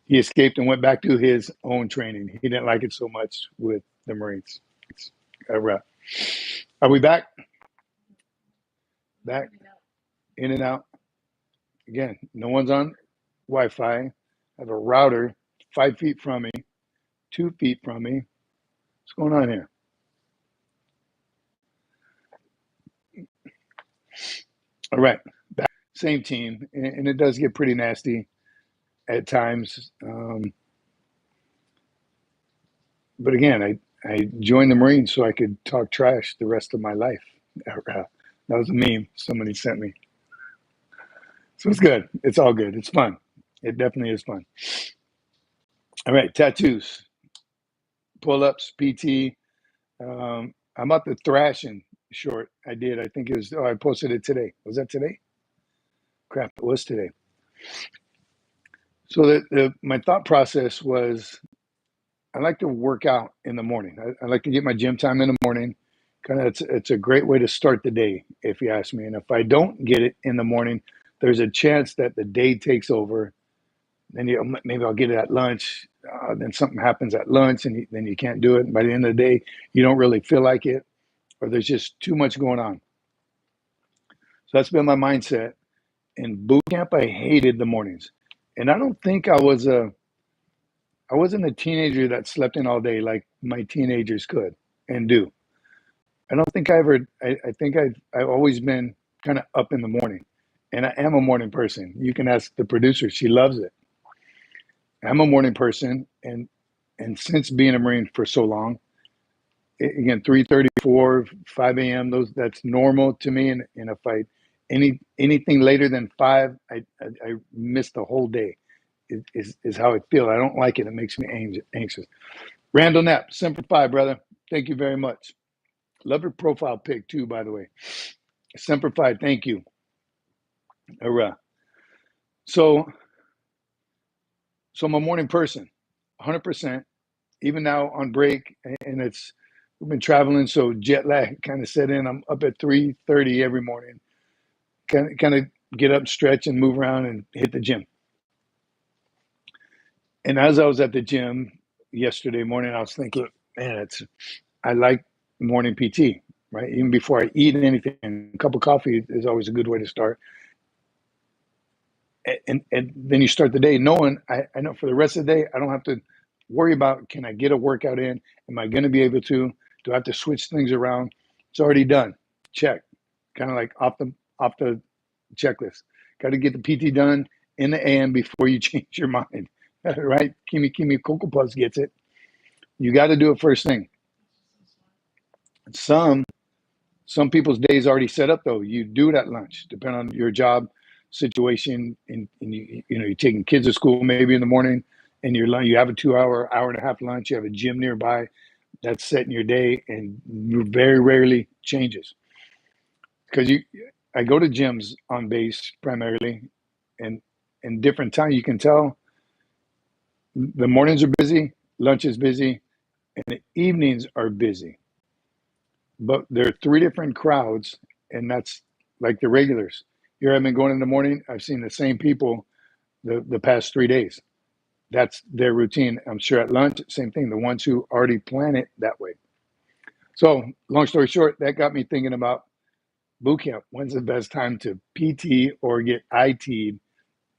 Speaker 1: He escaped and went back to his own training. He didn't like it so much with the Marines. Are we back? Back, in and out. Again, no one's on Wi-Fi. I have a router 5 feet from me, 2 feet from me. What's going on here? All right, back. Same team, and it does get pretty nasty at times. But again, I joined the Marines so I could talk trash the rest of my life. That was a meme somebody sent me. So it's good. It's all good. It's fun. It definitely is fun. All right, tattoos, pull-ups, PT. I'm about the thrashing short. I did. I think it was. Oh, I posted it today. Was that today? Crap, it was today. So my thought process was, I like to work out in the morning. I like to get my gym time in the morning. Kind of, it's a great way to start the day, if you ask me. And if I don't get it in the morning, there's a chance that the day takes over. Then maybe I'll get it at lunch. Then something happens at lunch, and then you can't do it. And by the end of the day, you don't really feel like it, or there's just too much going on. So that's been my mindset. In boot camp, I hated the mornings, and I don't think I wasn't a teenager that slept in all day like my teenagers could and do. I don't think I ever. I think I've always been kind of up in the morning, and I am a morning person. You can ask the producer; she loves it. I'm a morning person, and since being a Marine for so long, again, 3:30, 4, 5 a.m. That's normal to me. And if anything later than 5, I miss the whole day. Is how I feel. I don't like it. It makes me anxious. Randall Knapp, Semper Fi, brother. Thank you very much. Love your profile pic too, by the way. Semper Fi, thank you. Hurrah. So I'm a morning person, 100%. Even now on break, and we've been traveling, so jet lag kind of set in. I'm up at 3:30 every morning. Kind of get up, stretch, and move around and hit the gym. And as I was at the gym yesterday morning, I was thinking, man, I like morning PT, right? Even before I eat anything, a cup of coffee is always a good way to start. And then you start the day knowing I know for the rest of the day, I don't have to worry about, can I get a workout in? Am I going to be able to? Do I have to switch things around? It's already done. Check. Kind of like off the checklist. Got to get the PT done in the AM before you change your mind, right? Kimi Cocoa Puffs gets it. You got to do it first thing. Some people's days already set up though. You do it at lunch, depending on your job situation, and you're taking kids to school maybe in the morning, and you have a 2 hour and a half lunch. You have a gym nearby that's set in your day, and very rarely changes because I go to gyms on base primarily, and in different time you can tell the mornings are busy, lunch is busy, and the evenings are busy. But there are 3 different crowds, and that's like the regulars. Here I've been going in the morning. I've seen the same people the past 3 days. That's their routine. I'm sure at lunch, same thing. The ones who already plan it that way. So long story short, that got me thinking about boot camp. When's the best time to PT or get IT'd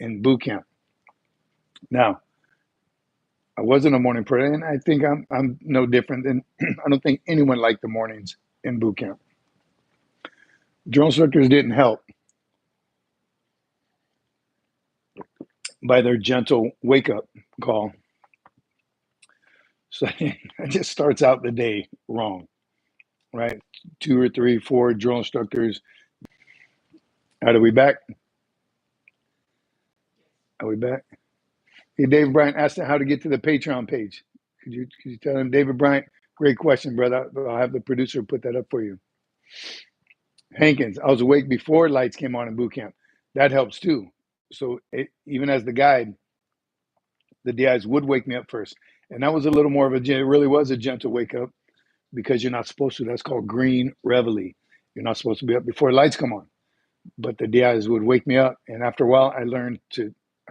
Speaker 1: in boot camp? Now, I wasn't a morning person, and I think I'm no different than I don't think anyone liked the mornings in boot camp. Drill instructors didn't help by their gentle wake up call. So it just starts out the day wrong, right? 2 or 3, 4 drill instructors. Are we back? Are we back? Hey, David Bryant asked how to get to the Patreon page. Could you tell him, David Bryant? Great question, brother. I'll have the producer put that up for you. Hankins, I was awake before lights came on in boot camp. That helps too. So even as the guide, the DIs would wake me up first. And that was a little more of it really was a gentle wake up, because you're not supposed to. That's called green reveille. You're not supposed to be up before lights come on. But the DIs would wake me up. And after a while, I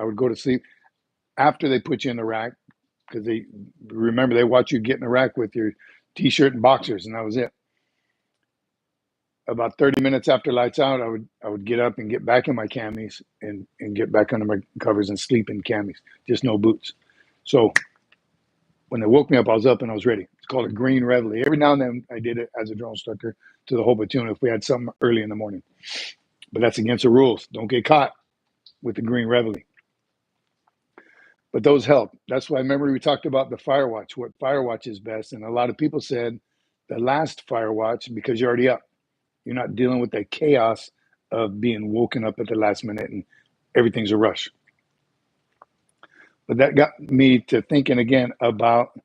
Speaker 1: I would go to sleep after they put you in the rack, because they watch you get in the rack with your t-shirt and boxers, and that was it. About 30 minutes after lights out, I would get up and get back in my camis and get back under my covers and sleep in camis, just no boots. So when they woke me up, I was up and I was ready. It's called a green reveille. Every now and then I did it as a drone instructor to the whole platoon if we had something early in the morning. But that's against the rules. Don't get caught with the green reveille. But those help. That's why I remember we talked about the fire watch, what fire watch is best. And a lot of people said the last fire watch, because you're already up. You're not dealing with the chaos of being woken up at the last minute and everything's a rush. But that got me to thinking again about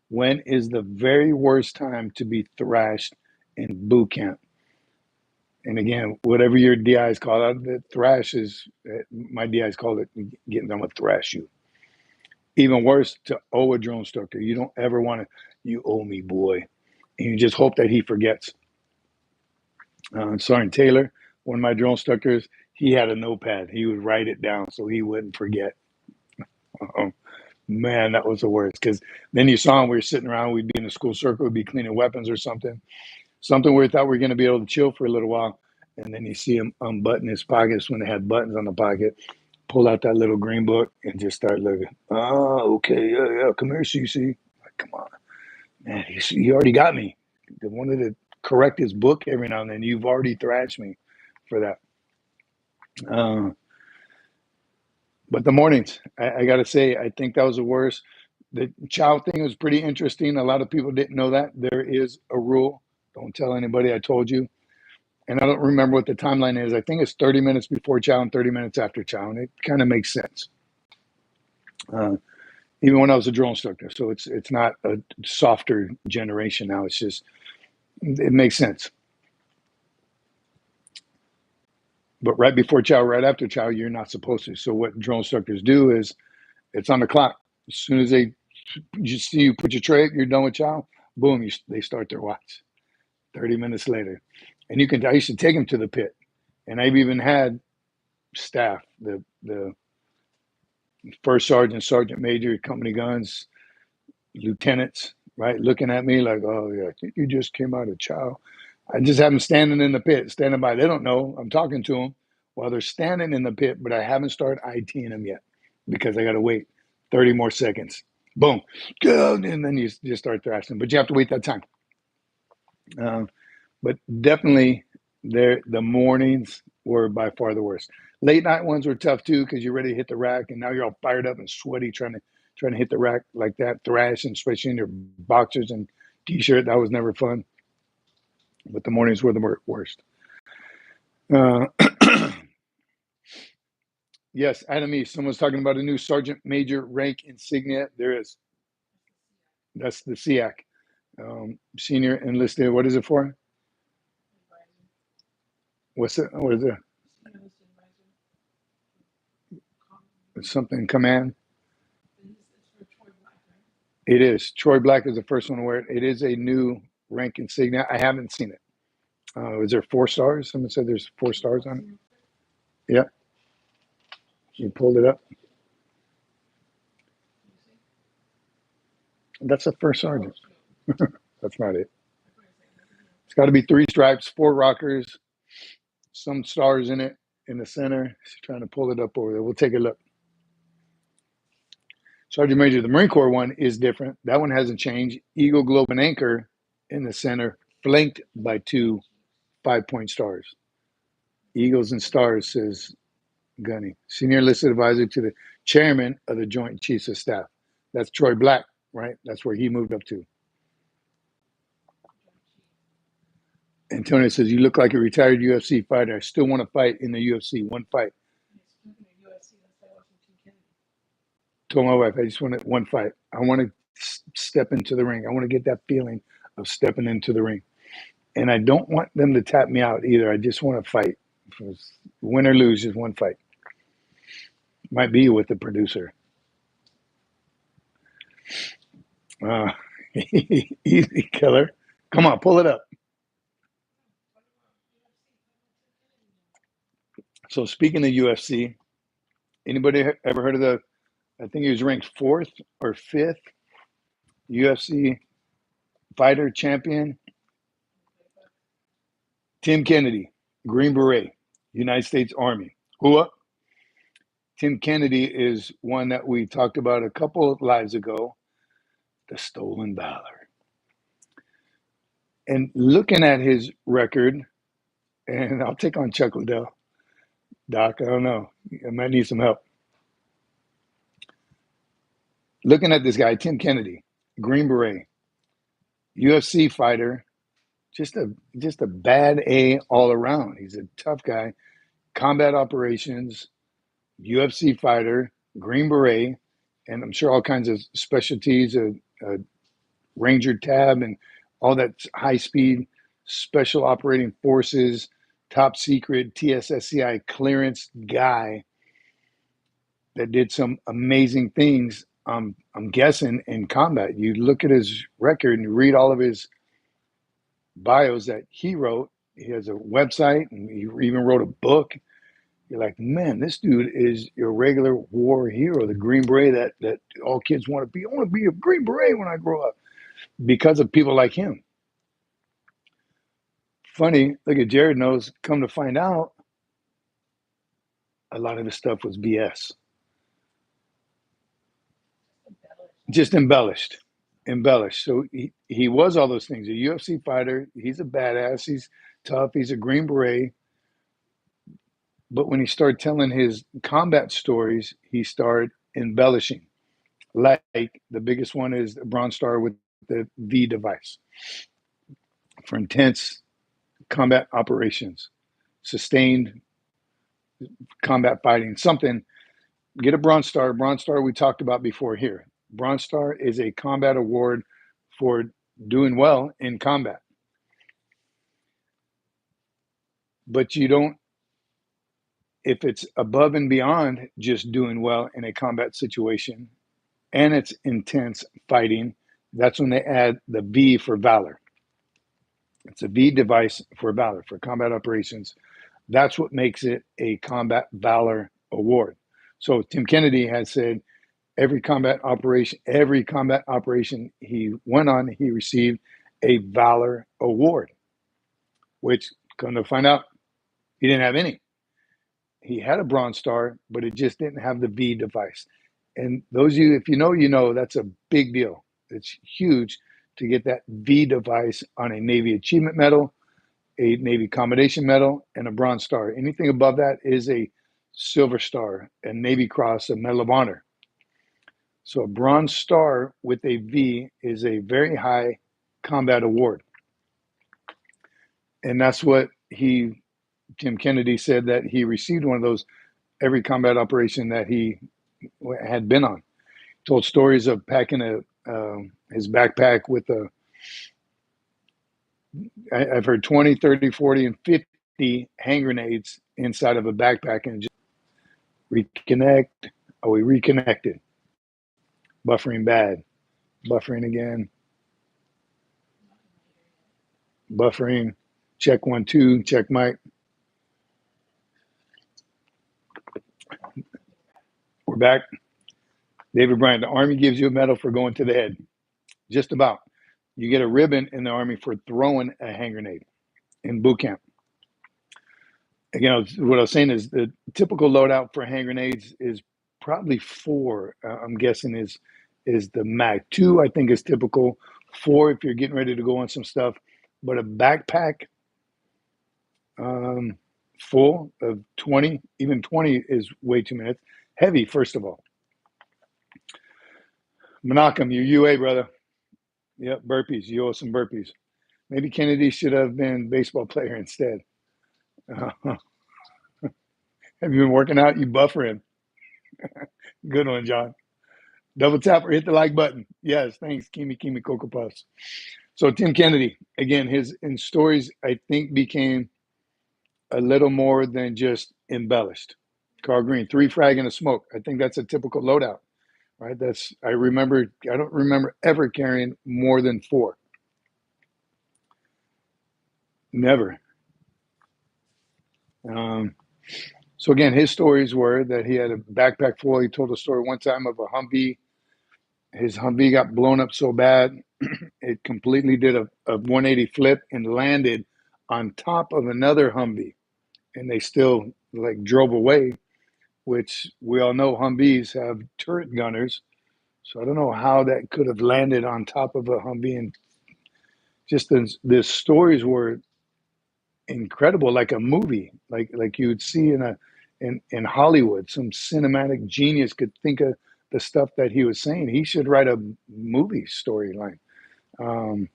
Speaker 1: when is the very worst time to be thrashed in boot camp. And again, whatever your DIs call it, the thrash is, my DIs call it getting them to thrash you. Even worse, to owe a drone instructor. You don't ever want to, you owe me, boy. And you just hope that he forgets. Sergeant Taylor, one of my drone instructors, he had a notepad. He would write it down so he wouldn't forget. Man, that was the worst. Because then you saw him, we were sitting around, we'd be in the school circle, we'd be cleaning weapons or something where we thought we were going to be able to chill for a little while. And then you see him unbutton his pockets when they had buttons on the pocket, pull out that little green book and just start looking. Oh, okay, yeah, come here, Cece. Like, come on. Man, you already got me. They wanted to correct his book every now and then. You've already thrashed me for that. But the mornings, I got to say, I think that was the worst. The chow thing was pretty interesting. A lot of people didn't know that. There is a rule. Don't tell anybody I told you. And I don't remember what the timeline is. I think it's 30 minutes before chow and 30 minutes after chow. And it kind of makes sense. Even when I was a drill instructor. So it's not a softer generation now. It's just, it makes sense. But right before chow, right after chow, you're not supposed to. So what drill instructors do is it's on the clock. As soon as you see you put your tray, you're done with chow, boom, they start their watch. 30 minutes later. And I used to take them to the pit. And I've even had staff, the first sergeant, sergeant major, company guns, lieutenants, right, looking at me like, oh, yeah, I think you just came out of chow. I just have them standing in the pit, standing by. They don't know. I'm talking to them while they're standing in the pit, but I haven't started ITing them yet because I got to wait 30 more seconds. Boom. Good. And then you just start thrashing. But you have to wait that time. But definitely the mornings were by far the worst. Late night ones were tough too because you're ready to hit the rack and now you're all fired up and sweaty trying to hit the rack like that, thrashing, especially in your boxers and t-shirt. That was never fun. But the mornings were the worst. Yes, Adam East. Someone's talking about a new sergeant major rank insignia. There is. That's the SEAC. Senior enlisted. What is it for? What's it? What is it? It's something command. It is. Troy Black is the first one to wear it. It is a new rank insignia. I haven't seen it. Is there 4 stars? Someone said there's 4 stars on it. Yeah. You pulled it up. That's a first sergeant. That's not it. It's got to be 3 stripes, 4 rockers, some stars in it in the center. She's trying to pull it up over there. We'll take a look. Sergeant Major, the Marine Corps one is different. That one hasn't changed. Eagle, globe, and anchor in the center, flanked by 2 5-point stars. Eagles and stars, says Gunny. Senior enlisted advisor to the chairman of the Joint Chiefs of Staff. That's Troy Black, right? That's where he moved up to. Antonio says, you look like a retired UFC fighter. I still want to fight in the UFC. One fight. Told my wife, I just want one fight. I want to step into the ring. I want to get that feeling of stepping into the ring. And I don't want them to tap me out either. I just want to fight. Win or lose, just one fight. Might be with the producer. Easy, killer. Come on, pull it up. So speaking of UFC, Anybody ever heard of I think he was ranked 4th or 5th UFC fighter champion? Tim Kennedy, Green Beret, United States Army. Who up? Tim Kennedy is one that we talked about a couple of lives ago, the stolen valor. And looking at his record, and I'll take on Chuck Liddell. Doc, I don't know. I might need some help. Looking at this guy, Tim Kennedy, Green Beret, UFC fighter, just a bad A all around. He's a tough guy. Combat operations, UFC fighter, Green Beret, and I'm sure all kinds of specialties, Ranger Tab, and all that high speed special operating forces, top secret TSSCI clearance guy that did some amazing things. I'm guessing in combat. You look at his record and you read all of his bios that he wrote. He has a website and he even wrote a book. You're like, man, this dude is your regular war hero, the Green Beret that all kids want to be. I want to be a Green Beret when I grow up because of people like him. Funny, look at Jared knows, come to find out, a lot of his stuff was BS. Just embellished. So he was all those things. A UFC fighter, he's a badass, he's tough, he's a Green Beret. But when he started telling his combat stories, he started embellishing. Like the biggest one is the Bronze Star with the V device for intense combat operations, sustained combat fighting, something. Get a Bronze Star. Bronze Star we talked about before here. Bronze Star is a combat award for doing well in combat. But you don't, if it's above and beyond just doing well in a combat situation and it's intense fighting, that's when they add the V for Valor. It's a V device for Valor, for combat operations. That's what makes it a Combat Valor Award. So Tim Kennedy has said every combat operation he went on, he received a Valor Award, which, come to find out, he didn't have any. He had a Bronze Star, but it just didn't have the V device. And those of you, if you know, that's a big deal. It's huge to get that V device on a Navy Achievement Medal, a Navy Commendation Medal, and a Bronze Star. Anything above that is a Silver Star, a Navy Cross, a Medal of Honor. So a Bronze Star with a V is a very high combat award. And that's what Tim Kennedy said, that he received one of those every combat operation that he had been on. Told stories of packing his backpack with I've heard 20, 30, 40, and 50 hand grenades inside of a backpack, and just reconnect. Oh, we reconnected. Buffering bad. Buffering again. Buffering. Check 1, 2. Check mic. We're back. David Bryant, the Army gives you a medal for going to the head. Just about. You get a ribbon in the Army for throwing a hand grenade in boot camp. Again, what I was saying is the typical loadout for hand grenades is probably 4. I'm guessing is the mag. 2, I think, is typical. 4 if you're getting ready to go on some stuff. But a backpack full of 20, even 20 is way too many. It's heavy, first of all. Menachem, you're UA, brother. Yep, burpees. You owe some burpees. Maybe Kennedy should have been baseball player instead. Have you been working out? You buffer him. Good one, John. Double tap or hit the like button. Yes, thanks, Kimi Cocoa Puffs. So Tim Kennedy, again, his stories, I think, became a little more than just embellished. Carl Green, 3 frag and a smoke. I think that's a typical loadout, right? I don't remember ever carrying more than 4. Never. So again, his stories were that he had a backpack full. He told a story one time of a Humvee. His Humvee got blown up so bad, it completely did a 180 flip and landed on top of another Humvee. And they still like drove away, which we all know Humvees have turret gunners. So I don't know how that could have landed on top of a Humvee. And just the stories were incredible, like a movie, like you would see in Hollywood. Some cinematic genius could think of the stuff that he was saying. He should write a movie storyline. Um,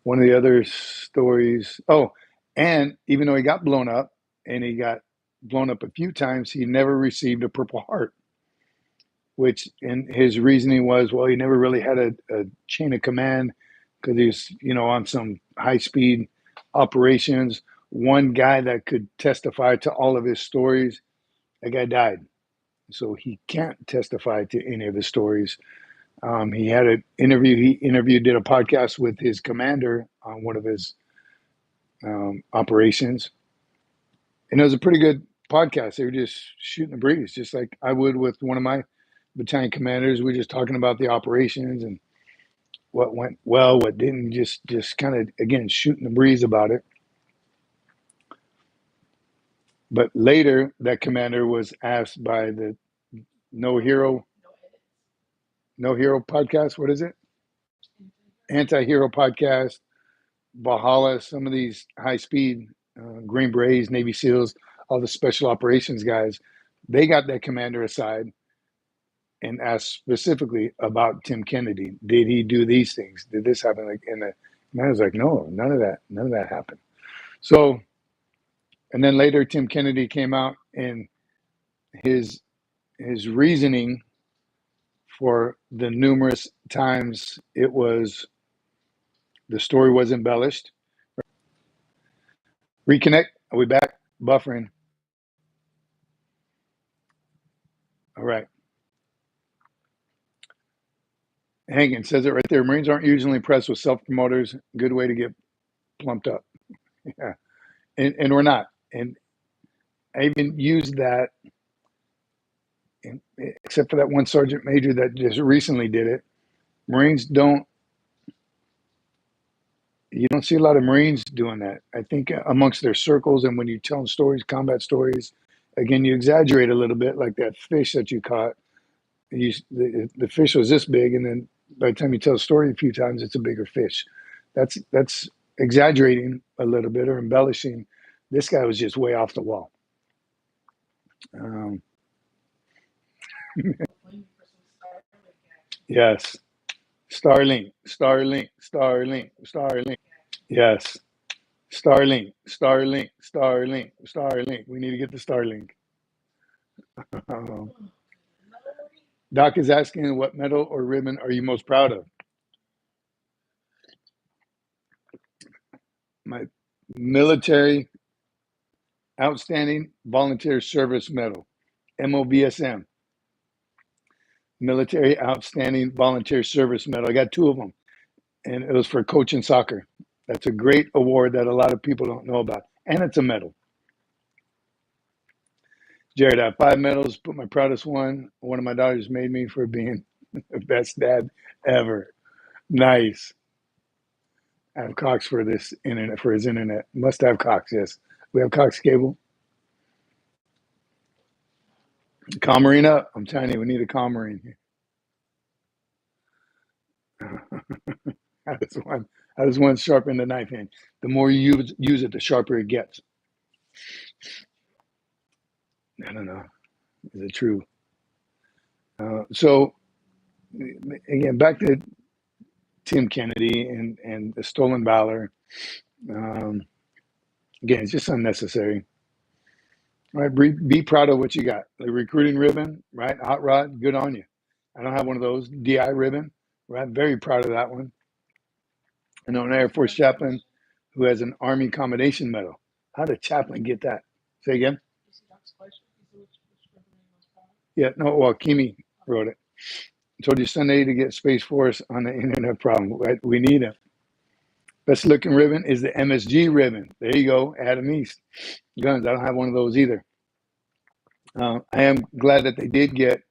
Speaker 1: one of the other stories. Oh, and even though he got blown up, and he got blown up a few times, he never received a Purple Heart. Which in his reasoning was, well, he never really had a chain of command because he's on some high speed operations. One guy that could testify to all of his stories, that guy died, so he can't testify to any of his stories. He had an interview. Did a podcast with his commander on one of his operations, and it was a pretty good podcast. They were just shooting the breeze, just like I would with one of my battalion commanders. We're just talking about the operations and what went well, what didn't, just kind of, again, shooting the breeze about it. But later, that commander was asked by the No Hero podcast. What is it? Anti-Hero podcast, Valhalla, some of these high-speed Green Berets, Navy SEALs, all the special operations guys, they got that commander aside and asked specifically about Tim Kennedy. Did he do these things? Did this happen? And the man was like, no, none of that happened. So, and then later Tim Kennedy came out, and his reasoning for the numerous times the story was embellished. Reconnect. Are we back? Buffering. All right. Hagen says it right there. Marines aren't usually impressed with self-promoters. Good way to get plumped up. Yeah. And we're not. And I even used that, except for that one sergeant major that just recently did it. Marines you don't see a lot of Marines doing that. I think amongst their circles, and when you tell them stories, combat stories, again, you exaggerate a little bit, like that fish that you caught. The fish was this big, and then by the time you tell a story a few times, it's a bigger fish. That's exaggerating a little bit or embellishing. This guy was just way off the wall. Yes. Starlink. Yes. Starlink. We need to get the Starlink. Um, Doc is asking, what medal or ribbon are you most proud of? My military outstanding volunteer service medal, MOVSM. Military outstanding volunteer service medal. I got two of them, and it was for coaching soccer. That's a great award that a lot of people don't know about, and it's a medal. Jared, I have 5 medals, but my proudest one of my daughters made me for being the best dad ever. Nice. I have Cox for this internet, for his internet. Must have Cox, yes. We have Cox cable. Commarine up. I'm telling you, we need a Commarine here. How does one sharpen the knife hand? The more you use it, the sharper it gets. I don't know. Is it true? So again, back to Tim Kennedy and the stolen valor. Again, it's just unnecessary. All right, be proud of what you got. The recruiting ribbon, right? Hot rod, good on you. I don't have one of those. DI ribbon, right? Very proud of that one. I know an Air Force chaplain who has an Army Commendation Medal. How did a chaplain get that? Say again? Yeah, no, well, Kimi wrote it. I told you Sunday to get Space Force on the internet problem. Right? We need it. Best looking ribbon is the MSG ribbon. There you go, Adam East. Guns, I don't have one of those either. I am glad that they did get,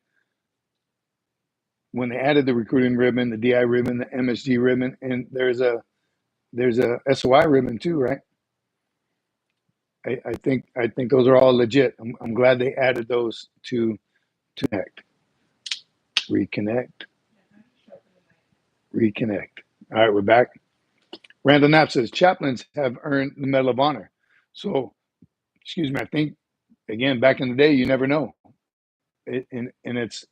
Speaker 1: when they added the recruiting ribbon, the DI ribbon, the MSG ribbon, and there's a SOI ribbon too, right? I think those are all legit. I'm glad they added those to connect, reconnect. All right, we're back. Randall Knapp says chaplains have earned the Medal of Honor. So, excuse me, I think, again, back in the day, you never know. And it's,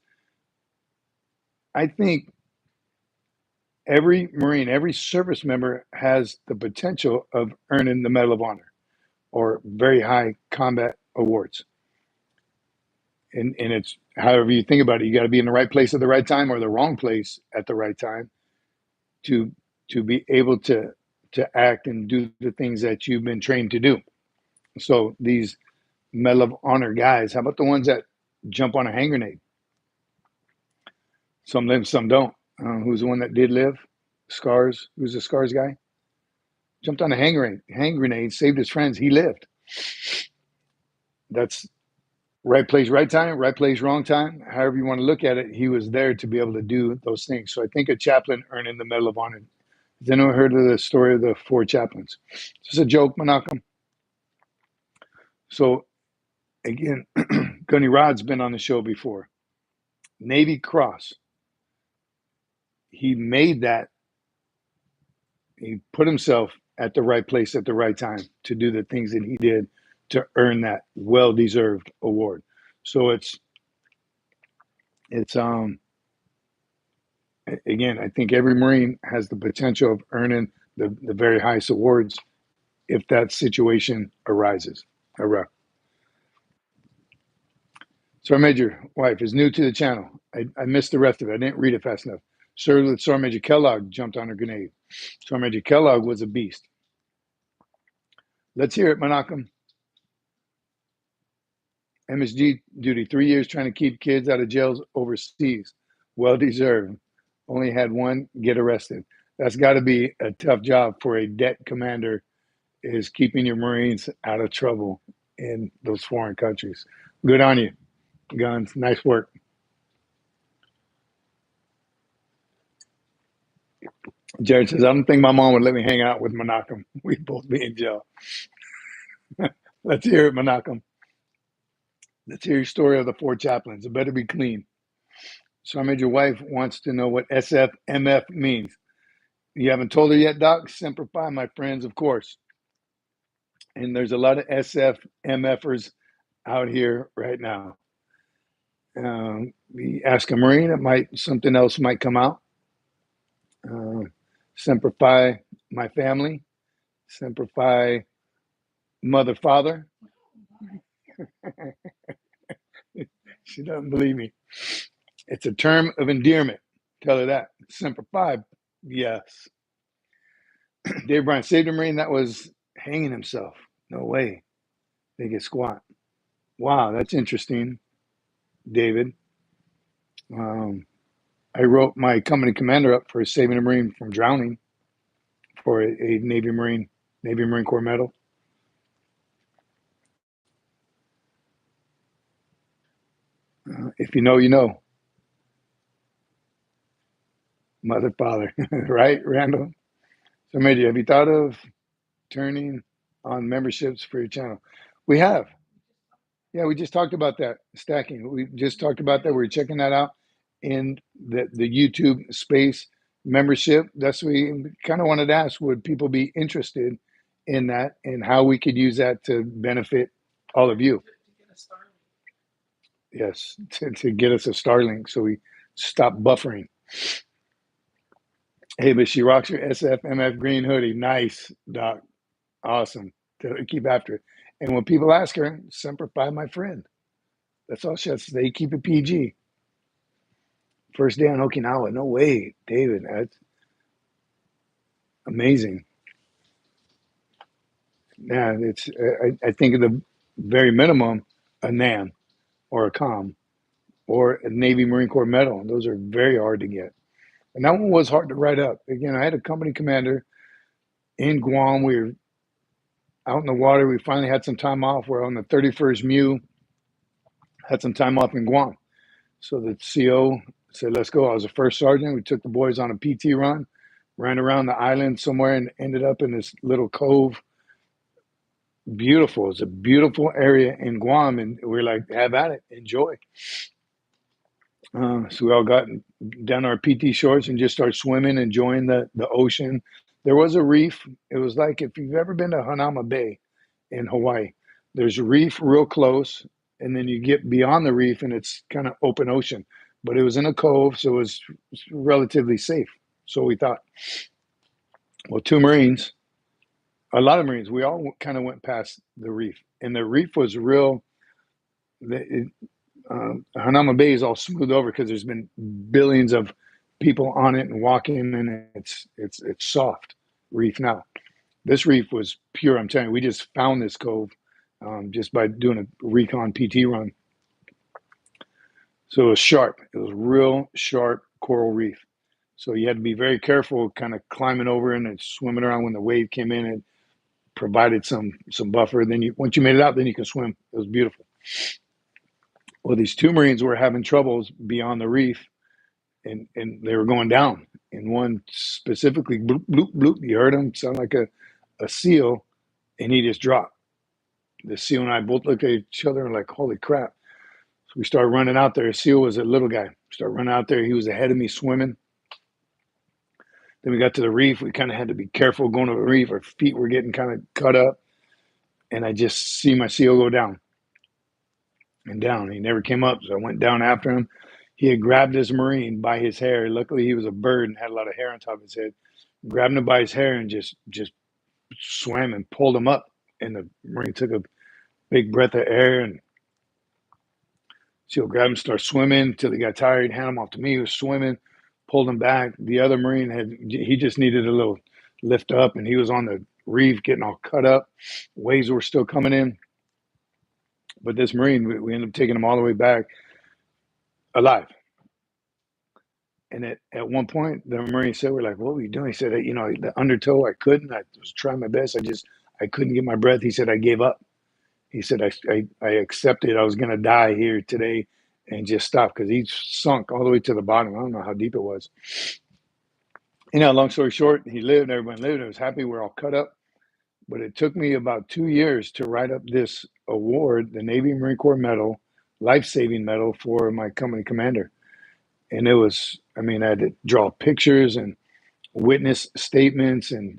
Speaker 1: I think every Marine, every service member has the potential of earning the Medal of Honor or very high combat awards. And it's however you think about it, you got to be in the right place at the right time or the wrong place at the right time to be able to act and do the things that you've been trained to do. So these Medal of Honor guys, how about the ones that jump on a hand grenade? Some live, some don't. Who's the one that did live? Scars. Who's the Scars guy? Jumped on a hand grenade, saved his friends. He lived. That's right place, right time, right place, wrong time. However you want to look at it, he was there to be able to do those things. So I think a chaplain earning the Medal of Honor. Has anyone heard of the story of the 4 chaplains? Just a joke, Menachem. So again, Gunny Rod's been on the show before. Navy Cross. He made that. He put himself at the right place at the right time to do the things that he did to earn that well-deserved award. So it's again, I think every Marine has the potential of earning the very highest awards if that situation arises. Hurrah. Sergeant Major wife is new to the channel. I missed the rest of it. I didn't read it fast enough. Sergeant Major Kellogg jumped on a grenade. Sergeant Major Kellogg was a beast. Let's hear it, Menachem. MSG duty, 3 years trying to keep kids out of jails overseas. Well deserved. Only had one get arrested. That's got to be a tough job for a det commander, is keeping your Marines out of trouble in those foreign countries. Good on you, Guns. Nice work. Jared says, I don't think my mom would let me hang out with Menachem. We'd both be in jail. Let's hear it, Menachem. Let's hear your story of the 4 chaplains. It better be clean. Sergeant Major wife wants to know what SFMF means. You haven't told her yet, Doc? Semper Fi, my friends, of course. And there's a lot of SFMF-ers out here right now. We ask a Marine, something else might come out. Semper Fi, my family. Semper Fi, mother, father. She doesn't believe me. It's a term of endearment. Tell her that. Semper Fi, yes. Dave Bryan saved a Marine that was hanging himself. No way. They get squat. Wow, that's interesting, David. I wrote my company commander up for saving a Marine from drowning for a Navy Marine Corps medal. If you know, you know. Mother, father, right, Randall? So, Major, have you thought of turning on memberships for your channel? We have. Yeah, we just talked about that, stacking. We just talked about that. We're checking that out in the YouTube space membership. That's what we kind of wanted to ask, would people be interested in that and how we could use that to benefit all of you? Yes, to get us a Starlink so we stop buffering. Hey, but she rocks your SFMF green hoodie. Nice, Doc. Awesome. Keep after it. And when people ask her, Semper Fi, my friend. That's all she has to say. Keep it PG. First day on Okinawa. No way, David. That's amazing. Yeah, it's. I think at the very minimum, a NAM or a COM or a Navy Marine Corps medal. Those are very hard to get. And that one was hard to write up. Again, I had a company commander in Guam. We were out in the water. We finally had some time off. We're on the 31st MEU, had some time off in Guam. So the CO said, let's go. I was the first sergeant. We took the boys on a PT run, ran around the island somewhere and ended up in this little cove. Beautiful. It's a beautiful area in Guam. And we're like, have at it. Enjoy. So we all got down our PT shorts and just started swimming, enjoying the ocean. There was a reef. It was like if you've ever been to Hanauma Bay in Hawaii, there's a reef real close, and then you get beyond the reef and it's kind of open ocean. But it was in a cove, so it was relatively safe. So we thought. Well, two Marines, a lot of Marines, we all kind of went past the reef, and the reef was real. Hanauma Bay is all smooth over because there's been billions of people on it and walking, and it's soft reef now. This reef was pure. I'm telling you, we just found this cove just by doing a recon PT run. So it was sharp. It was real sharp coral reef. So you had to be very careful, kind of climbing over and swimming around when the wave came in. And provided some buffer. Then once you made it out, then you can swim. It was beautiful. Well, these two Marines were having troubles beyond the reef, and they were going down. And one specifically, bloop, bloop, bloop, you heard him sound like a seal, and he just dropped. The seal and I both looked at each other and like, holy crap. So we started running out there. The seal was a little guy. We started running out there. He was ahead of me swimming. Then we got to the reef. We kind of had to be careful going to the reef. Our feet were getting kind of cut up. And I just see my seal go down and down. He never came up. So I went down after him. He had grabbed this Marine by his hair. Luckily, he was a bird and had a lot of hair on top of his head. Grabbed him by his hair and just swam and pulled him up. And the Marine took a big breath of air, and seal grabbed him, started swimming until he got tired, handed him off to me. He was swimming, pulled him back. The other Marine he just needed a little lift up, and he was on the reef getting all cut up. Waves were still coming in. But this Marine, we ended up taking him all the way back alive. And at one point, the Marine said, we're like, what were you doing? He said, the undertow, I couldn't. I was trying my best. I couldn't get my breath. He said, I gave up. He said, I accepted I was going to die here today and just stopped because he sunk all the way to the bottom. I don't know how deep it was. Long story short, he lived, everyone lived. I was happy. We're all cut up. But it took me about 2 years to write up this award, the Navy Marine Corps Medal, life-saving medal for my company commander. And it was, I had to draw pictures and witness statements and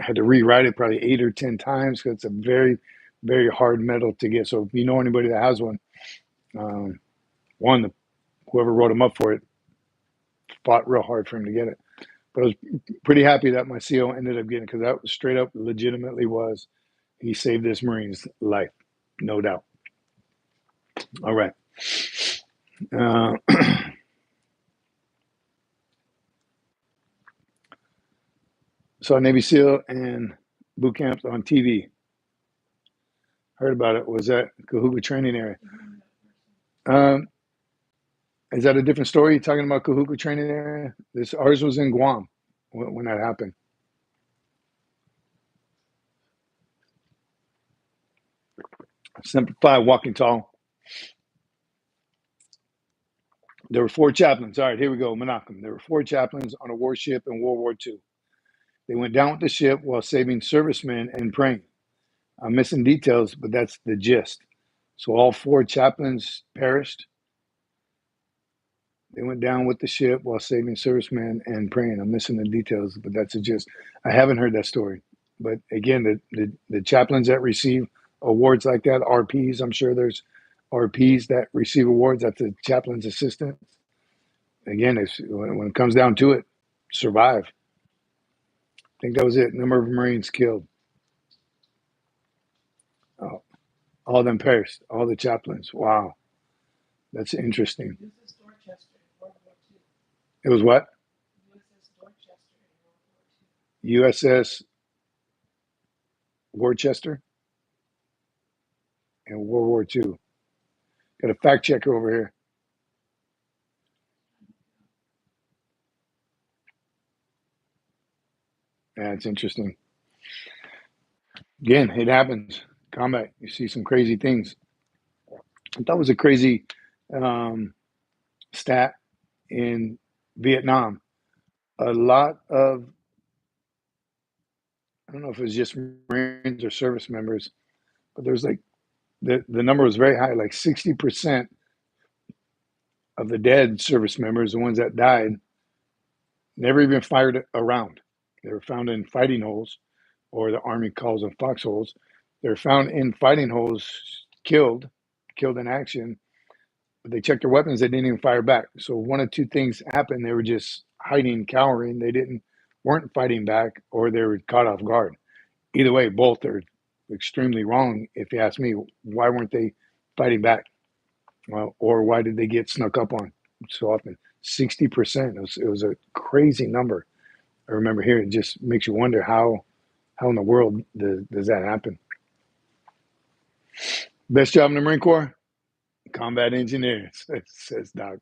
Speaker 1: had to rewrite it probably 8 or 10 times because it's a very, very hard medal to get. So if you know anybody that has one, whoever wrote him up for it fought real hard for him to get it. But I was pretty happy that my CO ended up getting it because that straight up legitimately was, he saved this Marine's life, no doubt. All right. Saw Navy SEAL and boot camps on TV. Heard about it. Was that Kahuku training area? Is that a different story? You're talking about Kahuku training area? Ours was in Guam when that happened. Simplify, walking tall. There were 4 chaplains. All right, here we go. Menachem. There were 4 chaplains on a warship in World War II. They went down with the ship while saving servicemen and praying. I'm missing details, but that's the gist. So all 4 chaplains perished. They went down with the ship while saving servicemen and praying. I'm missing the details, but that's the gist. I haven't heard that story. But again, the chaplains that receive awards like that, RPs, I'm sure there's RPs that receive awards. That's the chaplain's assistant. Again, when it comes down to it, survive. I think that was it. Number of Marines killed. Oh, all of them perished. All the chaplains. Wow. That's interesting. It was what? USS Worcester in World War II. Got a fact checker over here. Yeah, it's interesting. Again, it happens. Combat, you see some crazy things. That was a crazy um, stat in Vietnam. A lot of, I don't know if it was just Marines or service members, but there's like the number was very high, like 60% of the dead service members, the ones that died, never even fired a round. They were found in fighting holes, or the Army calls them foxholes. They're found in fighting holes, killed in action. But they checked their weapons; they didn't even fire back. So one of two things happened: they were just hiding, cowering. They weren't fighting back, or they were caught off guard. Either way, both are extremely wrong. If you ask me, why weren't they fighting back? Well, or why did they get snuck up on so often? 60%. It was a crazy number. I remember hearing. It just makes you wonder how in the world does that happen? Best job in the Marine Corps? Combat engineer, says Doc.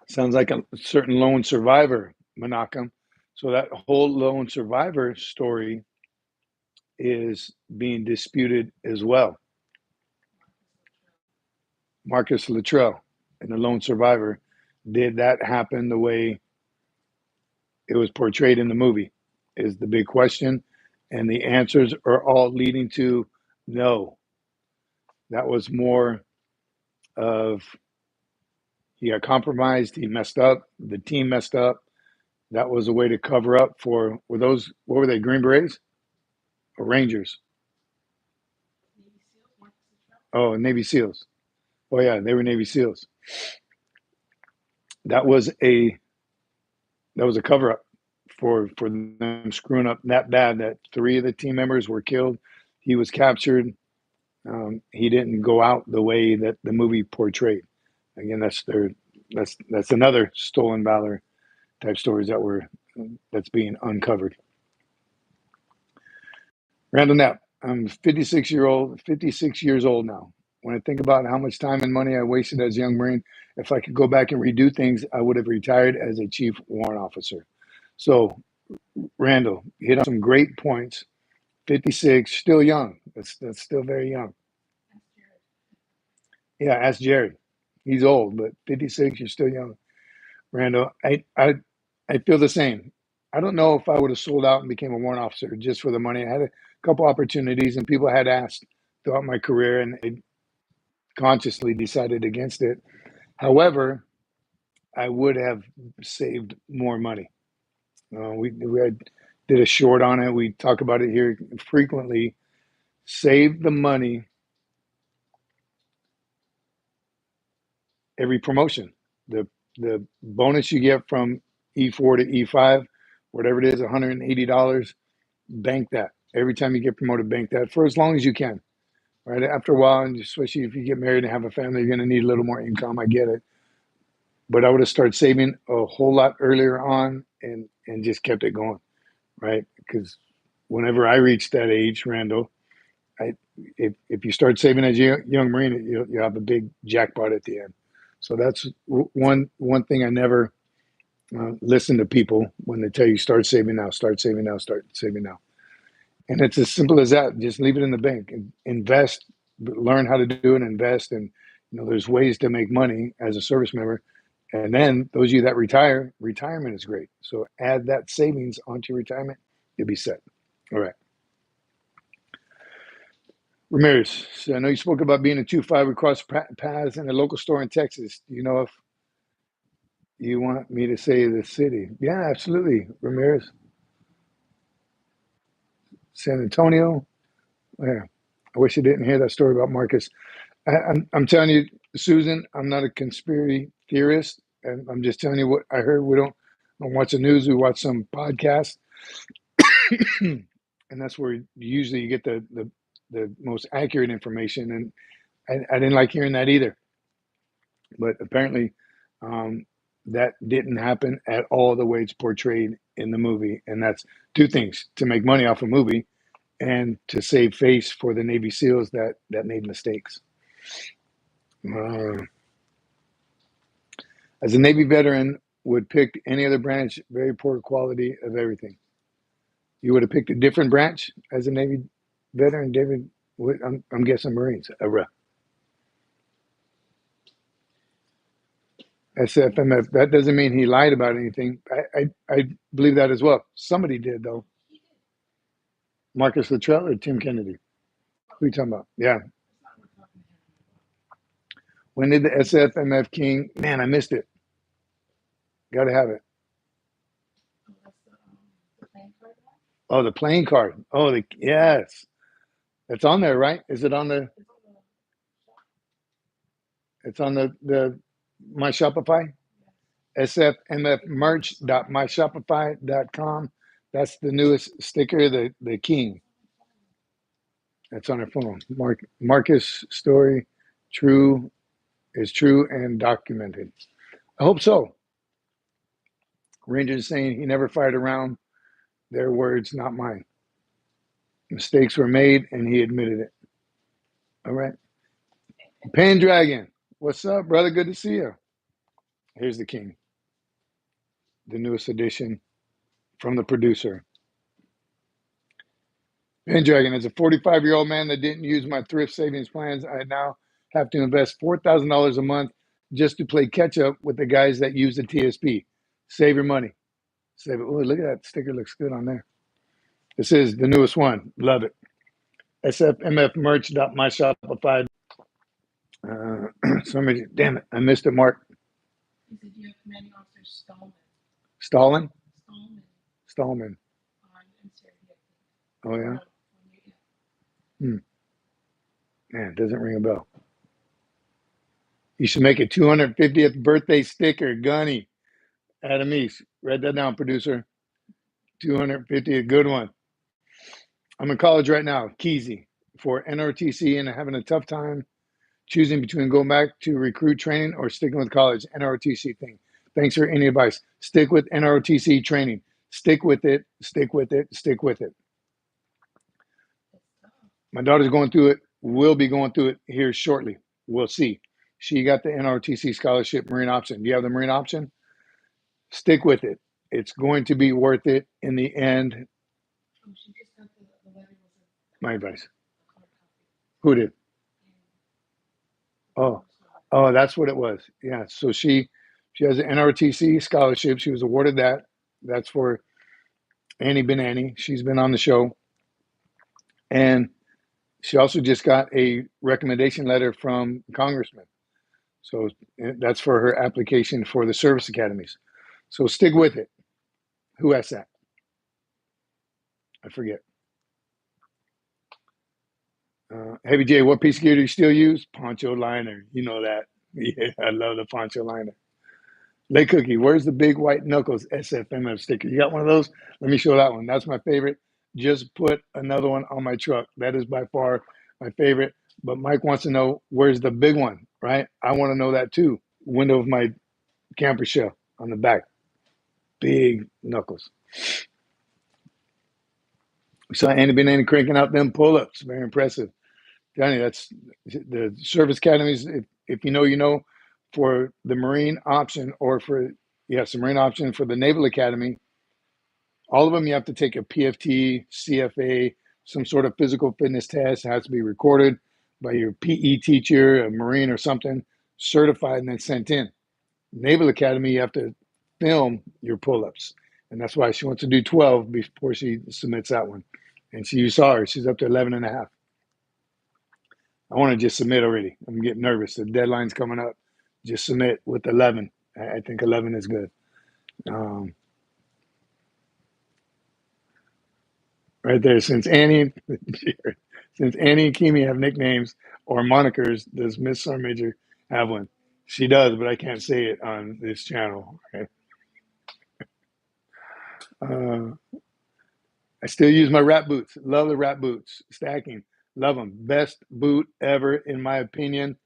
Speaker 1: Sounds like a certain lone survivor, Menachem. So that whole lone survivor story is being disputed as well. Marcus Luttrell and the lone survivor. Did that happen the way it was portrayed in the movie? Is the big question. And the answers are all leading to no. That was more of he got compromised, he messed up, the team messed up. That was a way to cover up for, were those, what were they, Green Berets or Rangers? Oh, Navy SEALs. Oh yeah, they were Navy SEALs. That was a cover up for them screwing up that bad that three of the team members were killed. He was captured. He didn't go out the way that the movie portrayed. Again, that's another stolen valor type stories that's being uncovered. Randall Knapp, I'm 56 years old now. When I think about how much time and money I wasted as a young Marine, if I could go back and redo things, I would have retired as a chief warrant officer. So, Randall, you hit on some great points. 56, still young. That's still very young. Yeah, ask Jared. He's old, but 56, you're still young. Randall, I feel the same. I don't know if I would have sold out and became a warrant officer just for the money. I had a couple opportunities, and people had asked throughout my career, and I consciously decided against it. However, I would have saved more money. Did a short on it. We talk about it here frequently. Save the money every promotion. The bonus you get from E4 to E5, whatever it is, $180. Bank that every time you get promoted. Bank that for as long as you can. Right after a while, and especially if you get married and have a family, you're going to need a little more income. I get it, but I would have started saving a whole lot earlier on and just kept it going. Right, because whenever I reached that age, Randall, if you start saving as a young Marine, you'll have a big jackpot at the end. So that's one thing I never listen to people when they tell you start saving now, start saving now, start saving now. And it's as simple as that. Just leave it in the bank and invest, learn how to do it, invest. And, there's ways to make money as a service member. And then those of you that retire, retirement is great. So add that savings onto your retirement, you'll be set. All right. Ramirez, so I know you spoke about being a 2-5. We crossed paths in a local store in Texas. Do you know if you want me to say the city? Yeah, absolutely. Ramirez. San Antonio. Yeah. I wish I didn't hear that story about Marcus. I'm telling you, Susan, I'm not a conspiracy theorist. And I'm just telling you what I heard. We don't watch the news. We watch some podcasts. And that's where usually you get the most accurate information. And I didn't like hearing that either. But apparently that didn't happen at all the way it's portrayed in the movie. And that's two things: to make money off a movie and to save face for the Navy SEALs that made mistakes. As a Navy veteran, would pick any other branch, very poor quality of everything. You would have picked a different branch as a Navy veteran, David? I'm guessing Marines. SFMF. That doesn't mean he lied about anything. I believe that as well. Somebody did, though. Marcus Luttrell or Tim Kennedy? Who are you talking about? Yeah. When did the SFMF King? Man, I missed it. Got to have it. Oh, the playing card. Oh, yes. It's on there, right? Is it on the? It's on the my Shopify. SFMFmerch.myshopify.com. That's the newest sticker, the King. That's on her phone. Marcus story, true is true and documented. I hope so. Rangers saying he never fired around. Their words, not mine. Mistakes were made, and he admitted it. All right. Pendragon, what's up, brother? Good to see you. Here's the King, the newest edition from the producer. Pendragon, as a 45-year-old man that didn't use my thrift savings plans, I now have to invest $4,000 a month just to play catch up with the guys that use the TSP. Save your money. Save it. Oh, look at that sticker. Looks good on there. This is the newest one. Love it. SFMFmerch.myshopify. Somebody, damn it, I missed it, Mark.
Speaker 2: He said you have commanding officer
Speaker 1: Stallman?
Speaker 2: Stallman.
Speaker 1: Oh, yeah? Man, it doesn't ring a bell. You should make a 250th birthday sticker, Gunny. Adam East. Write that down, producer. 250th, good one. I'm in college right now, Keezy, for NRTC, and having a tough time choosing between going back to recruit training or sticking with college. NRTC thing. Thanks for any advice. Stick with NRTC training. Stick with it. Stick with it. Stick with it. My daughter's going through it. We'll be going through it here shortly. We'll see. She got the NRTC scholarship Marine option. Do you have the Marine option? Stick with it. It's going to be worth it in the end. My advice. Who did? Oh, that's what it was. Yeah. So she has an NRTC scholarship. She was awarded that. That's for Annie Benani. She's been on the show. And she also just got a recommendation letter from Congressman. So that's for her application for the service academies. So stick with it. Who asked that? I forget. Heavy J, what piece of gear do you still use? Poncho liner. You know that. Yeah, I love the poncho liner. Lay Cookie, where's the big white knuckles SFMF sticker? You got one of those? Let me show that one. That's my favorite. Just put another one on my truck. That is by far my favorite. But Mike wants to know, where's the big one, right? I want to know that too. Window of my camper shell on the back. Big knuckles. We saw Andy Benani cranking out them pull-ups. Very impressive. Johnny, that's the service academies. If you know, you know, for the Marine option or for, yes, the Marine option for the Naval Academy, all of them you have to take a PFT, CFA, some sort of physical fitness test. It has to be recorded by your PE teacher, a Marine or something, certified and then sent in. Naval Academy, you have to film your pull-ups. And that's why she wants to do 12 before she submits that one. And you saw her. She's up to 11 and a half. I want to just submit already. I'm getting nervous. The deadline's coming up. Just submit with 11. I think 11 is good. Right there. Since Annie and Kimi have nicknames or monikers, does Miss Sarmager have one? She does, but I can't say it on this channel. Okay? I still use my wrap boots. Love the wrap boots. Stacking. Love them. Best boot ever, in my opinion.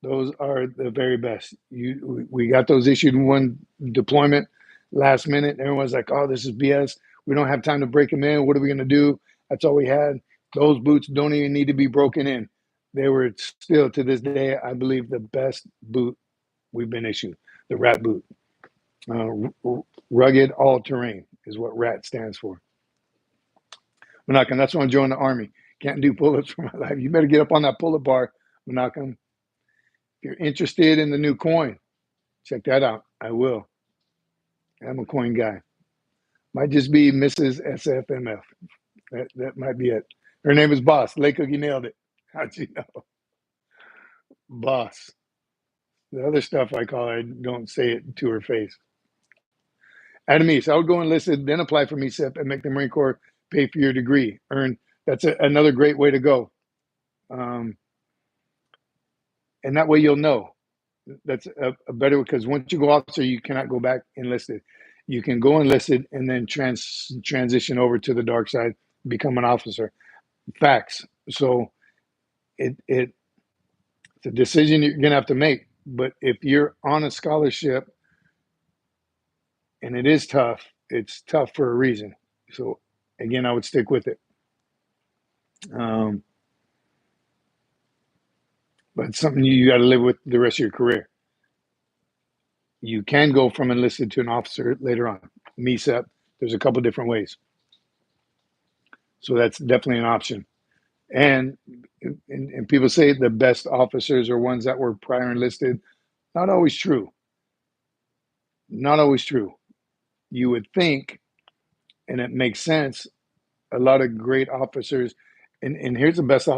Speaker 1: Those are the very best. We got those issued in one deployment last minute. Everyone's like, oh, this is BS. We don't have time to break them in. What are we going to do? That's all we had. Those boots don't even need to be broken in. They were still, to this day, I believe, the best boot we've been issued, the wrap boot. Rugged all-terrain is what RAT stands for. Menachem, that's why I'm joining the Army. Can't do pull-ups for my life. You better get up on that pull-up bar, Menachem. If you're interested in the new coin, check that out. I will. I'm a coin guy. Might just be Mrs. SFMF. That might be it. Her name is Boss. Lake Cookie nailed it. How'd you know? Boss. The other stuff I call her, I don't say it to her face. Adam East, I would go enlisted, then apply for MECEP and make the Marine Corps pay for your degree. That's another great way to go. And that way you'll know. That's a better, because once you go officer, you cannot go back enlisted. You can go enlisted and then transition over to the dark side, become an officer. Facts. So it's a decision you're going to have to make. But if you're on a scholarship and it is tough, it's tough for a reason. So again, I would stick with it. But it's something you got to live with the rest of your career. You can go from enlisted to an officer later on. MECEP, there's a couple different ways. So that's definitely an option. And people say the best officers are ones that were prior enlisted. Not always true. Not always true. You would think, and it makes sense, a lot of great officers, and here's the best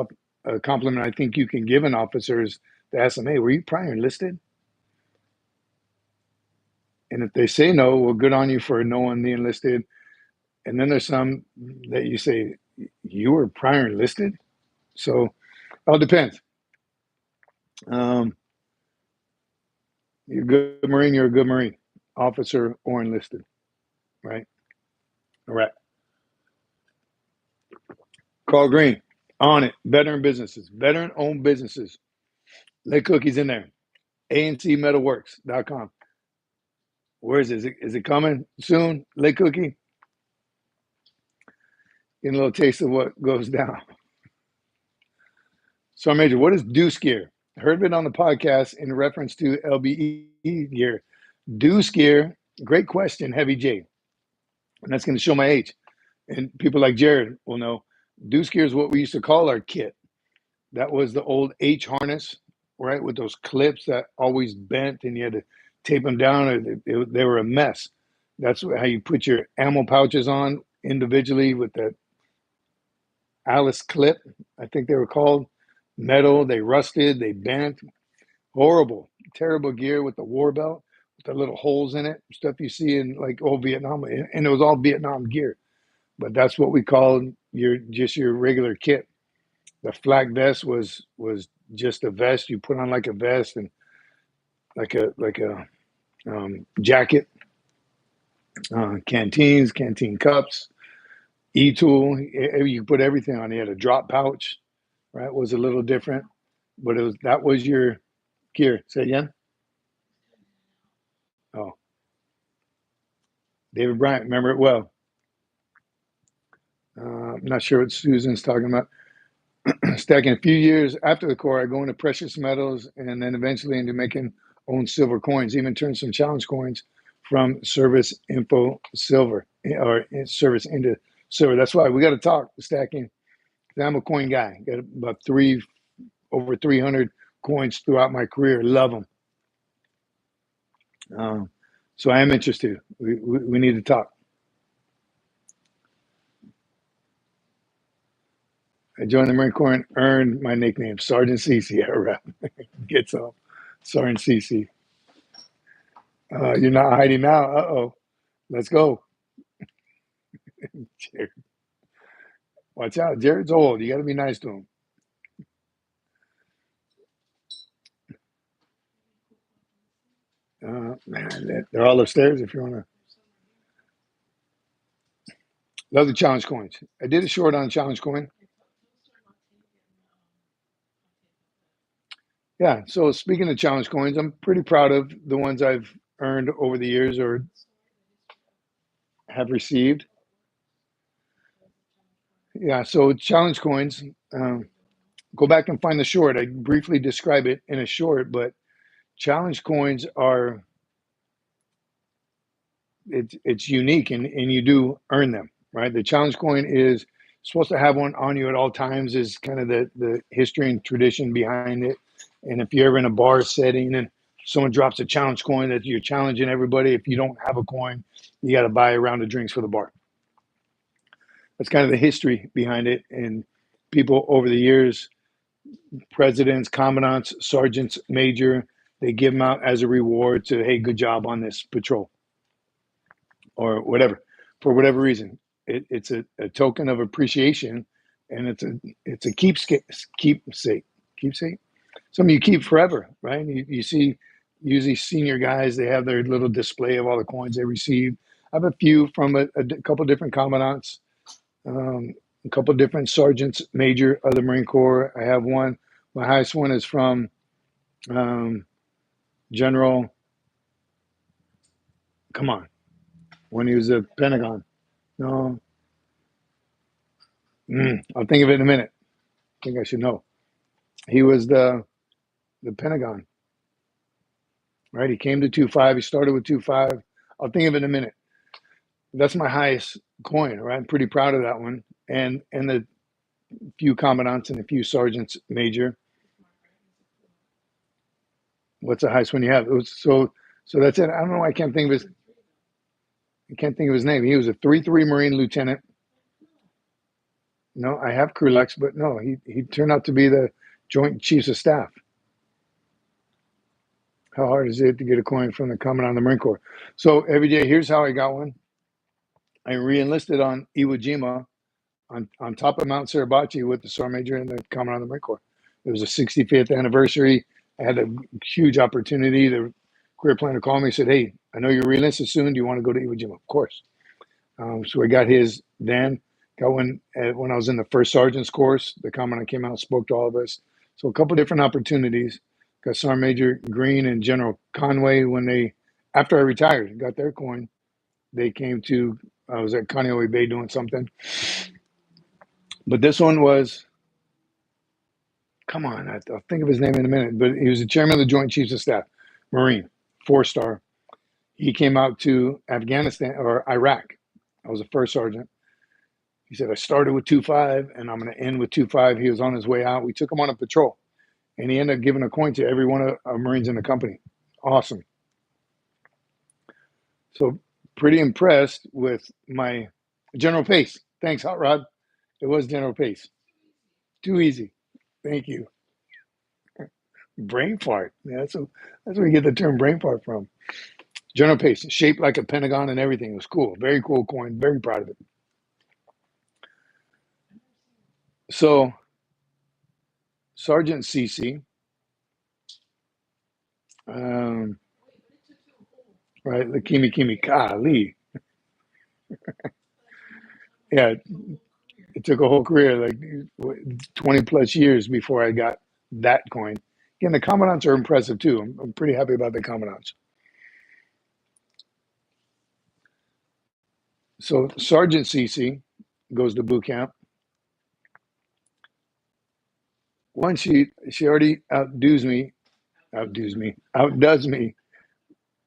Speaker 1: compliment I think you can give an officer is to ask them, hey, were you prior enlisted? And if they say no, well, good on you for knowing the enlisted. And then there's some that you say, you were prior enlisted? So it all depends. You're a good Marine, you're a good Marine, officer or enlisted, right? All right. Carl Green, on it. Veteran businesses, veteran-owned businesses. Lay cookies in there. ANCmetalworks.com. Where is it? Is it coming soon? Lay cookie? Getting a little taste of what goes down. So, Major, what is deuce gear? Heard of it on the podcast in reference to LBE gear. Deuce gear, great question, Heavy J. And that's going to show my age. And people like Jared will know. Deuce gear is what we used to call our kit. That was the old H harness, right, with those clips that always bent and you had to tape them down, or they were a mess. That's how you put your ammo pouches on individually with that Alice clip, I think they were called. Metal, they rusted, they bent. Horrible, terrible gear with the war belt, with the little holes in it, stuff you see in like old Vietnam, and it was all Vietnam gear. But that's what we called your regular kit. The flak vest was just a vest you put on like a vest and like a jacket. Canteen cups, e-tool. You put everything on. You had a drop pouch, right? It was a little different, but that was your gear. Say again. Oh, David Bryant, remember it well. I'm not sure what Susan's talking about. Stacking a few years after the Corps, I go into precious metals and then eventually into making own silver coins, even turn some challenge coins from service info silver or service into silver. That's why we got to talk stacking. I'm a coin guy. Got about over 300 coins throughout my career. Love them. So I am interested. We need to talk. I joined the Marine Corps and earned my nickname, Sergeant Cece. Get some. Sergeant Cece. You're not hiding now. Uh-oh. Let's go. Jared. Watch out. Jared's old. You got to be nice to him. Man, they're all upstairs if you want to. Love the challenge coins. I did a short on challenge coin. Yeah. So speaking of challenge coins, I'm pretty proud of the ones I've earned over the years or have received. Yeah. So challenge coins. Go back and find the short. I briefly describe it in a short, but challenge coins are it's unique, and you do earn them, right? The challenge coin is supposed to have one on you at all times, is kind of the history and tradition behind it. And if you're ever in a bar setting and someone drops a challenge coin, that you're challenging everybody, if you don't have a coin, you got to buy a round of drinks for the bar. That's kind of the history behind it. And people over the years, presidents, commandants, sergeants, major, they give them out as a reward to, hey, good job on this patrol or whatever, for whatever reason. It's a token of appreciation, and it's a keepsake. Something you keep forever, right? You see, usually senior guys, they have their little display of all the coins they received. I have a few from a couple different commandants, a couple different sergeants, major of the Marine Corps. I have one. My highest one is from General. Come on, when he was at Pentagon. No, I'll think of it in a minute. I think I should know. He was the Pentagon, right? He came to 2.5. He started with 2.5. I'll think of it in a minute. That's my highest coin, right? I'm pretty proud of that one. And the few commandants and a few sergeants major. What's the highest one you have? It was, so that's it. I don't know. I can't think of his name. He was a 3-3 Marine lieutenant. No, I have Kruleks, but no, he turned out to be the Joint Chiefs of Staff. How hard is it to get a coin from the Commandant of the Marine Corps? So every day, here's how I got one. I re-enlisted on Iwo Jima, on top of Mount Suribachi with the Sergeant Major and the Commandant of the Marine Corps. It was a 65th anniversary. I had a huge opportunity. The career planner called me and said, hey, I know you're re-enlisted soon. Do you want to go to Iwo Jima? Of course. So I got his then. Got one when I was in the first sergeant's course. The commandant came out and spoke to all of us. So a couple different opportunities. Got Sergeant Major Green and General Conway when they, after I retired, got their coin. They came to, I was at Kaneohe Bay doing something. But this one was, come on, I'll think of his name in a minute, but he was the chairman of the Joint Chiefs of Staff, Marine, 4-star. He came out to Afghanistan or Iraq. I was a first sergeant. He said, I started with 2.5 and I'm going to end with 2.5. He was on his way out. We took him on a patrol and he ended up giving a coin to every one of our Marines in the company. Awesome. So pretty impressed with my General Pace. Thanks, Hot Rod. It was General Pace. Too easy. Thank you. Brain fart. Yeah, that's where you get the term brain fart from. General Pace, shaped like a pentagon and everything. It was cool. Very cool coin. Very proud of it. So, Sergeant Cece, right, the Kimi Kali. Yeah, it took a whole career, like 20 plus years before I got that coin. Again, the commandants are impressive too. I'm pretty happy about the commandants. So Sergeant Cece goes to boot camp. One, she already outdoes me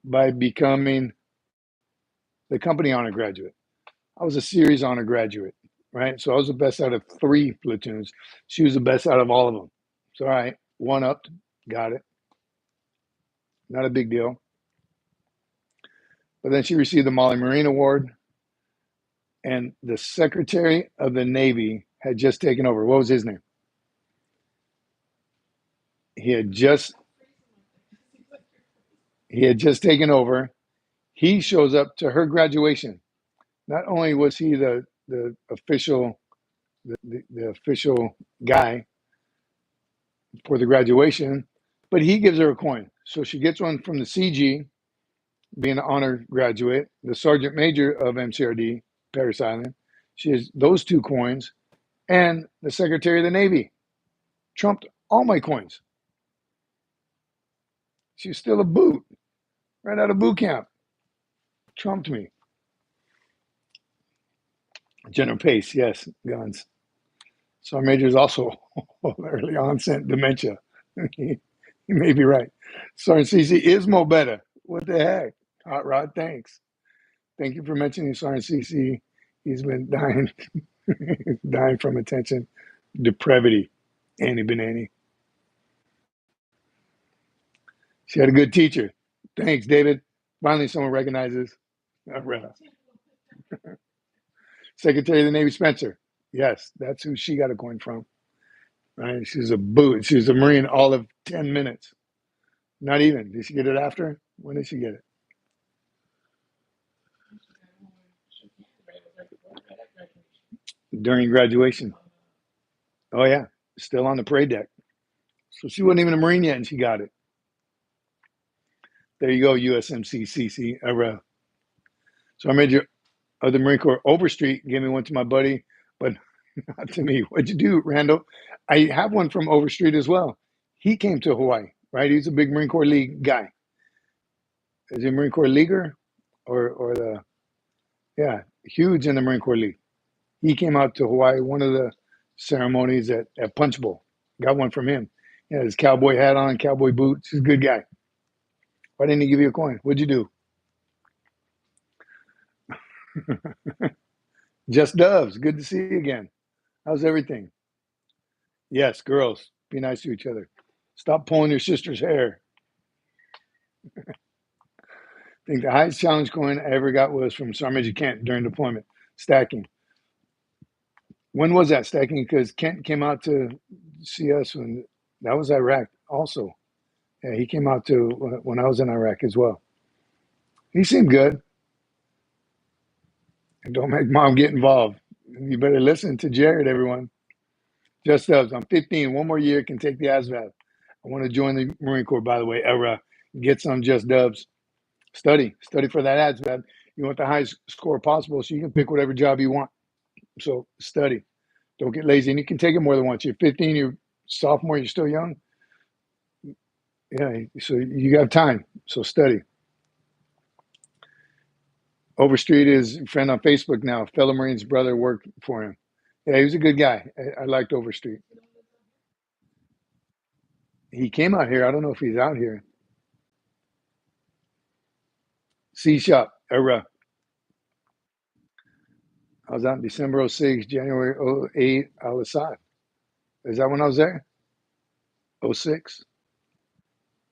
Speaker 1: by becoming the company honor graduate. I was a series honor graduate, right? So I was the best out of 3 platoons. She was the best out of all of them. So all right, one upped, got it. Not a big deal. But then she received the Molly Marine Award, and the Secretary of the Navy had just taken over. What was his name? He had just taken over. He shows up to her graduation. Not only was he the official the official guy for the graduation, but he gives her a coin. So she gets one from the CG, being an honor graduate, the Sergeant Major of MCRD, Paris Island. She has those 2 coins, and the Secretary of the Navy trumped all my coins. She's still a boot, right out of boot camp. Trumped me. General Pace, yes, guns. Sergeant Major is also early onset dementia. You may be right. Sergeant Cece is Mo better. What the heck? Hot Rod, thanks. Thank you for mentioning Sergeant CC. He's been dying, dying from attention depravity. Annie Benani. She had a good teacher. Thanks, David. Finally, someone recognizes. Secretary of the Navy Spencer. Yes, that's who she got a coin from. Right? She's a boot. She's a Marine all of 10 minutes. Not even. Did she get it after? When did she get it? During graduation. Oh, yeah. Still on the parade deck. So she wasn't even a Marine yet, and she got it. There you go, USMC Cece. So I made you the Marine Corps Overstreet, gave me one to my buddy, but not to me. What'd you do, Randall? I have one from Overstreet as well. He came to Hawaii, right? He's a big Marine Corps League guy. Is he a Marine Corps Leaguer or the, yeah, huge in the Marine Corps League. He came out to Hawaii, one of the ceremonies at Punch Bowl. Got one from him. He had his cowboy hat on, cowboy boots. He's a good guy. Why didn't he give you a coin? What'd you do? Just Doves. Good to see you again. How's everything? Yes, girls, be nice to each other. Stop pulling your sister's hair. I think the highest challenge coin I ever got was from Sergeant Major Kent during deployment, stacking. When was that stacking? Because Kent came out to see us when that was Iraq also. Yeah, he came out to when I was in Iraq as well. He seemed good. And don't make mom get involved. You better listen to Jared, everyone. Just Doves. I'm 15. One more year can take the ASVAB. I want to join the Marine Corps, by the way. Get some Just Doves. Study for that ASVAB. You want the highest score possible so you can pick whatever job you want. So study. Don't get lazy. And you can take it more than once. You're 15, you're sophomore, you're still young. Yeah, so you got time. So study. Overstreet is a friend on Facebook now. Fellow Marine's brother worked for him. Yeah, he was a good guy. I liked Overstreet. He came out here. I don't know if he's out here. C Shop, era. I was out in December 06, January 08, Al Assad. Is that when I was there? 06.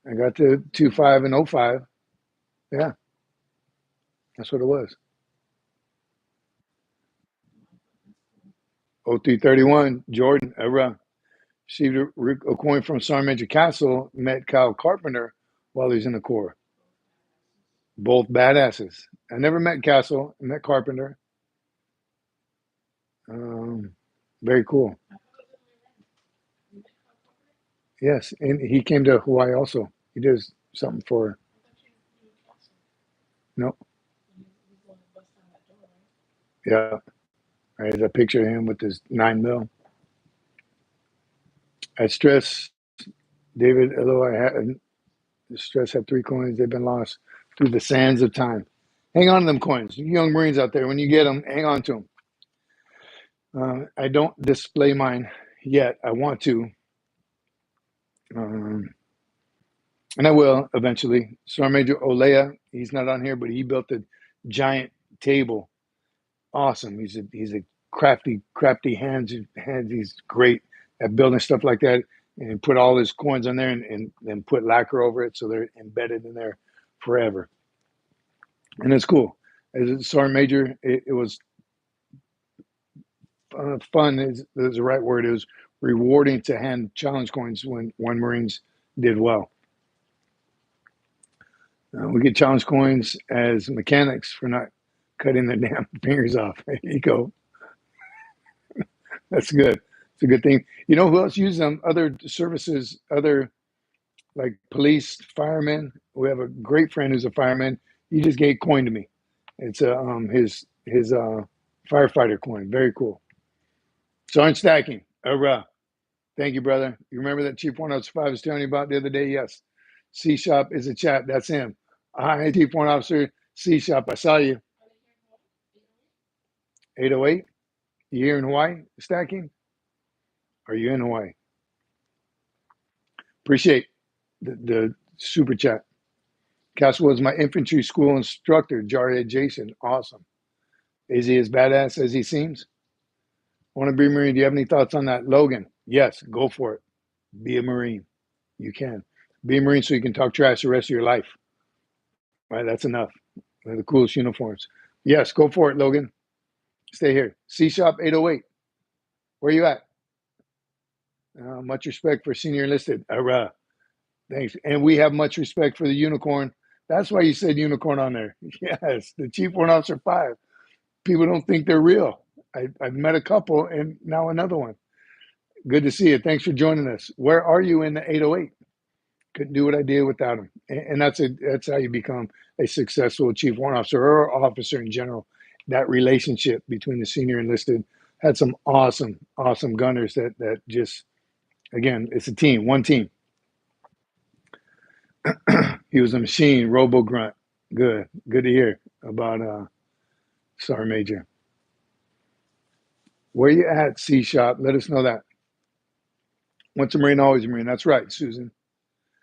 Speaker 1: I got to 25 and 05. Yeah, that's what it was. 0331, Jordan, era. Received a coin from Sergeant Major Castle, met Kyle Carpenter while he was in the Corps. Both badasses. I never met Castle, I met Carpenter. Very cool. Yes, and he came to Hawaii also. He did something for. No, yeah. There's a picture of him with his 9mm. At Stress, David, although I had Stress had 3 coins, they've been lost through the sands of time. Hang on to them coins. You young Marines out there, when you get them, hang on to them. I don't display mine yet. I want to. And I will eventually. Sergeant Major Olea, he's not on here, but he built a giant table. Awesome. He's a crafty hands. He's great at building stuff like that, and put all his coins on there and put lacquer over it so they're embedded in there forever. And it's cool. As a Sergeant Major, it was fun is the right word. It was rewarding to hand challenge coins when Marines did well. We get challenge coins as mechanics for not cutting their damn fingers off. There you go. That's good. It's a good thing. You know who else uses them? Other services, other like police, firemen. We have a great friend who's a fireman. He just gave coin to me. It's his firefighter coin. Very cool. Sergeant Stacking. Hurrah. Thank you, brother. You remember that Chief 105 was telling you about the other day? Yes. C Shop is a chat. That's him. Hi, Chief One Officer. C Shop. I saw you. 808. You here in Hawaii stacking? Are you in Hawaii? Appreciate the super chat. Castle was my infantry school instructor, Jarhead Jason. Awesome. Is he as badass as he seems? Want to be a Marine? Do you have any thoughts on that? Logan, yes, go for it. Be a Marine. You can. Be a Marine so you can talk trash the rest of your life. Right? That's enough. They're the coolest uniforms. Yes, go for it, Logan. Stay here. C Shop 808. Where you at? Much respect for senior enlisted. Thanks. And we have much respect for the unicorn. That's why you said unicorn on there. Yes, the Chief Warrant Officer 5. People don't think they're real. I've met a couple and now another one. Good to see you. Thanks for joining us. Where are you in the 808? Couldn't do what I did without him. And that's how you become a successful Chief Warrant Officer or officer in general. That relationship between the senior enlisted. Had some awesome gunners that just, again, it's a team, one team. He was a machine, Robo Grunt. Good to hear about Sergeant Major. Where you at, C Shop? Let us know that. Once a Marine, always a Marine. That's right, Susan.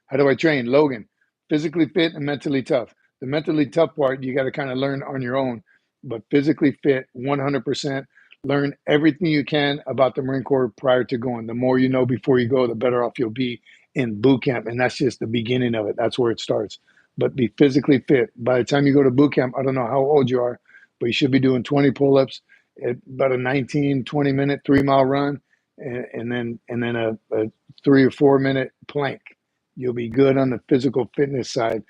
Speaker 1: How do I train? Logan, physically fit and mentally tough. The mentally tough part, you got to kind of learn on your own, but physically fit 100%. Learn everything you can about the Marine Corps prior to going. The more you know before you go, the better off you'll be in boot camp. And that's just the beginning of it. That's where it starts. But be physically fit. By the time you go to boot camp, I don't know how old you are, but you should be doing 20 pull-ups at about a 19, 20-minute 3-mile run, and then a 3 or 4 minute plank. You'll be good on the physical fitness side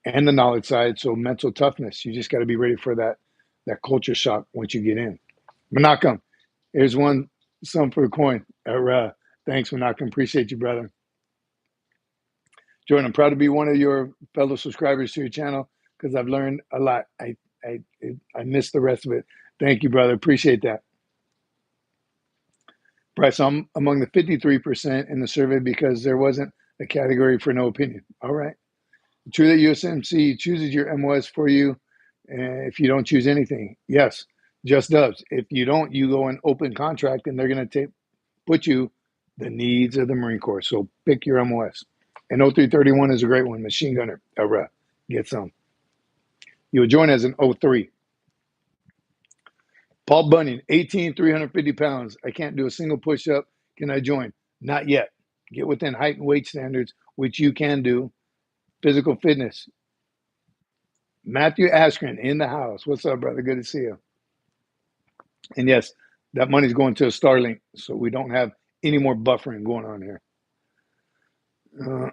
Speaker 1: and the knowledge side. So mental toughness, you just got to be ready for that culture shock once you get in. Menachem, here's some for the coin. Thanks, Menachem. Appreciate you, brother. Jordan, I'm proud to be one of your fellow subscribers to your channel because I've learned a lot. I missed the rest of it. Thank you, brother. Appreciate that. Bryce, I'm among the 53% in the survey because there wasn't a category for no opinion. All right. True that USMC chooses your MOS for you if you don't choose anything. Yes, just does. If you don't, you go in open contract and they're going to put you the needs of the Marine Corps. So pick your MOS. And 0331 is a great one. Machine gunner. Get some. You'll join as an 03. Paul Bunning, 18, 350 pounds. I can't do a single push-up. Can I join? Not yet. Get within height and weight standards, which you can do. Physical fitness. Matthew Askren in the house. What's up, brother? Good to see you. And yes, that money's going to a Starlink, so we don't have any more buffering going on here. Can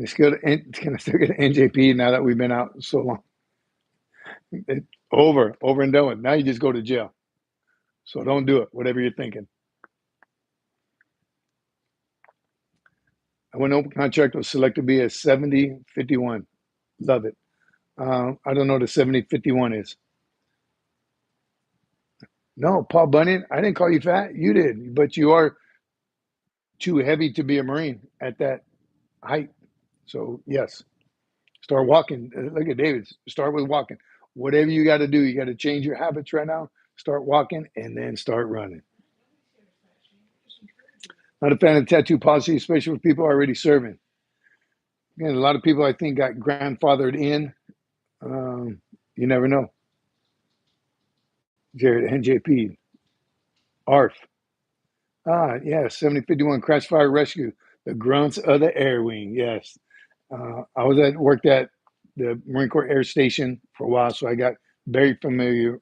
Speaker 1: I still get an NJP now that we've been out so long? Over and done with. Now you just go to jail. So don't do it, whatever you're thinking. I went open contract, was selected to be a 70-51. Love it. I don't know what a 70-51 is. No, Paul Bunyan, I didn't call you fat. You did, but you are too heavy to be a Marine at that height. So, yes, start walking. Look at David. Start with walking. Whatever you got to do, you got to change your habits right now. Start walking and then start running. Not a fan of tattoo policy, especially for people already serving. Again, a lot of people, I think, got grandfathered in. You never know. Jared, NJP, ARF. Yeah, 7051 Crash Fire Rescue, the grunts of the air wing. Yes. I worked at the Marine Corps Air Station for a while, so I got very familiar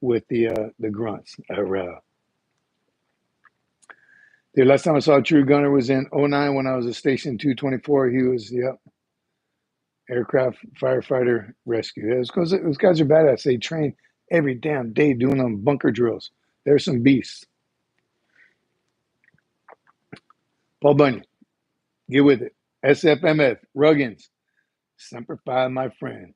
Speaker 1: with the grunts. The last time I saw a true gunner was in 09 when I was at Station 224. He was, aircraft firefighter rescue. Yeah, those guys are badass. They train every damn day doing them bunker drills. There's some beasts. Paul Bunyan, get with it. SFMF, Ruggins, Semper Fi, my friend.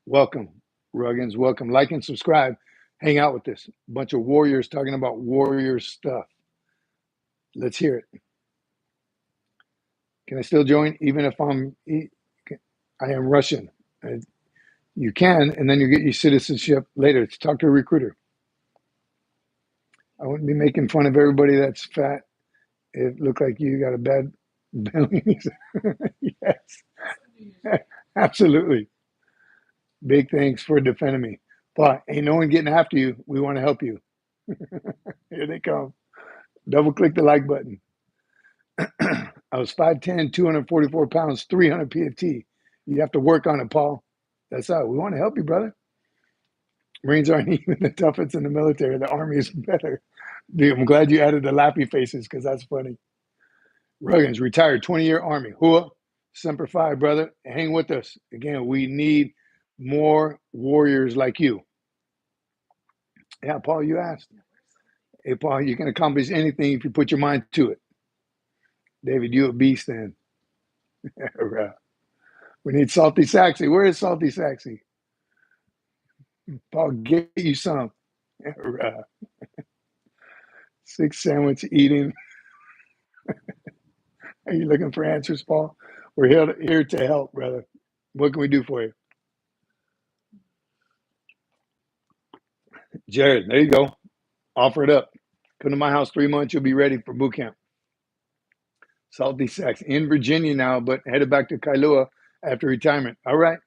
Speaker 1: Welcome, Ruggins, welcome. Like and subscribe. Hang out with us. A bunch of warriors talking about warrior stuff. Let's hear it. Can I still join even if I am Russian? You can, and then you get your citizenship later. Talk to a recruiter. I wouldn't be making fun of everybody that's fat. It looked like you got a bad Billings. Yes, absolutely. Big thanks for defending me. But ain't no one getting after you. We want to help you. Here they come. Double click the like button. I was 5'10", 244 pounds, 300 PFT. You have to work on it, Paul. That's how we want to help you, brother. Marines aren't even the toughest in the military. The Army is better. Dude, I'm glad you added the laughy faces because that's funny. Ruggins, retired 20-year Army. Hua, Semper Fi, brother. Hang with us. Again, we need more warriors like you. Yeah, Paul, you asked. Hey, Paul, you can accomplish anything if you put your mind to it. David, you a beast then. We need Salty Saxy. Where is Salty Saxy? Paul, get you some. 6 sandwich eating. Are you looking for answers, Paul? We're here to help, brother. What can we do for you? Jared, there you go. Offer it up. Come to my house 3 months. You'll be ready for boot camp. Salty Sax in Virginia now, but headed back to Kailua after retirement. All right.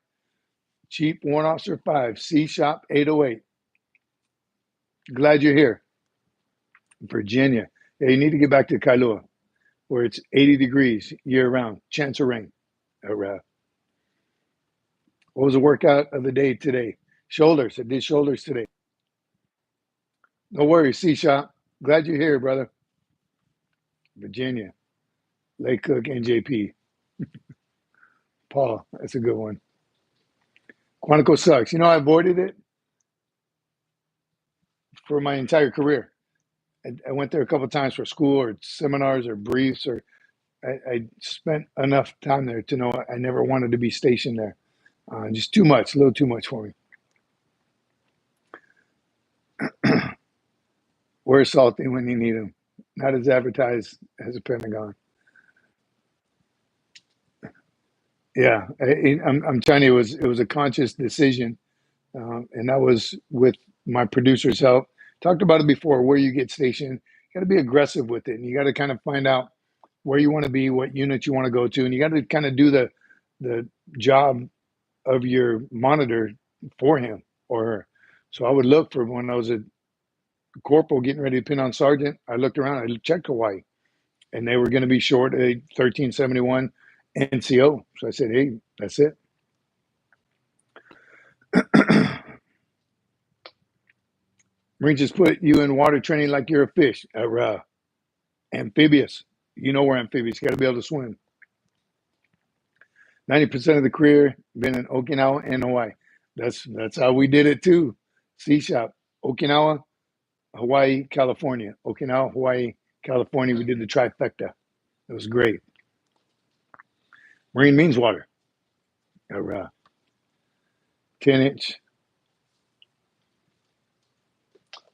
Speaker 1: Chief Warrant Officer 5, C Shop 808. Glad you're here. Virginia. Yeah, you need to get back to Kailua, where it's 80 degrees year round. Chance of rain. All right. What was the workout of the day today? Shoulders. I did shoulders today. No worries, C-Shop. Glad you're here, brother. Virginia. Lake Cook, NJP. Paul, that's a good one. Quantico sucks. You know, I avoided it for my entire career. I went there a couple of times for school or seminars or briefs, or I spent enough time there to know I never wanted to be stationed there. Just too much, a little too much for me. Where's Salty when you need him? Not as advertised as a Pentagon. Yeah, I'm telling you, it was a conscious decision, and that was with my producer's help. Talked about it before. Where you get stationed, you got to be aggressive with it, and you got to kind of find out where you want to be, what unit you want to go to, and you got to kind of do the job of your monitor for him or her. So I would look for when I was a corporal getting ready to pin on sergeant. I looked around. I checked Hawaii, and they were going to be short a 1371 NCO. So I said, hey, that's it. Marines just put you in water training like you're a fish. Amphibious. You know we're amphibious. You got to be able to swim. 90% of the career been in Okinawa and Hawaii. That's how we did it too. C-Shop. Okinawa, Hawaii, California. Okinawa, Hawaii, California. We did the trifecta. It was great. Marine means water. 10-inch.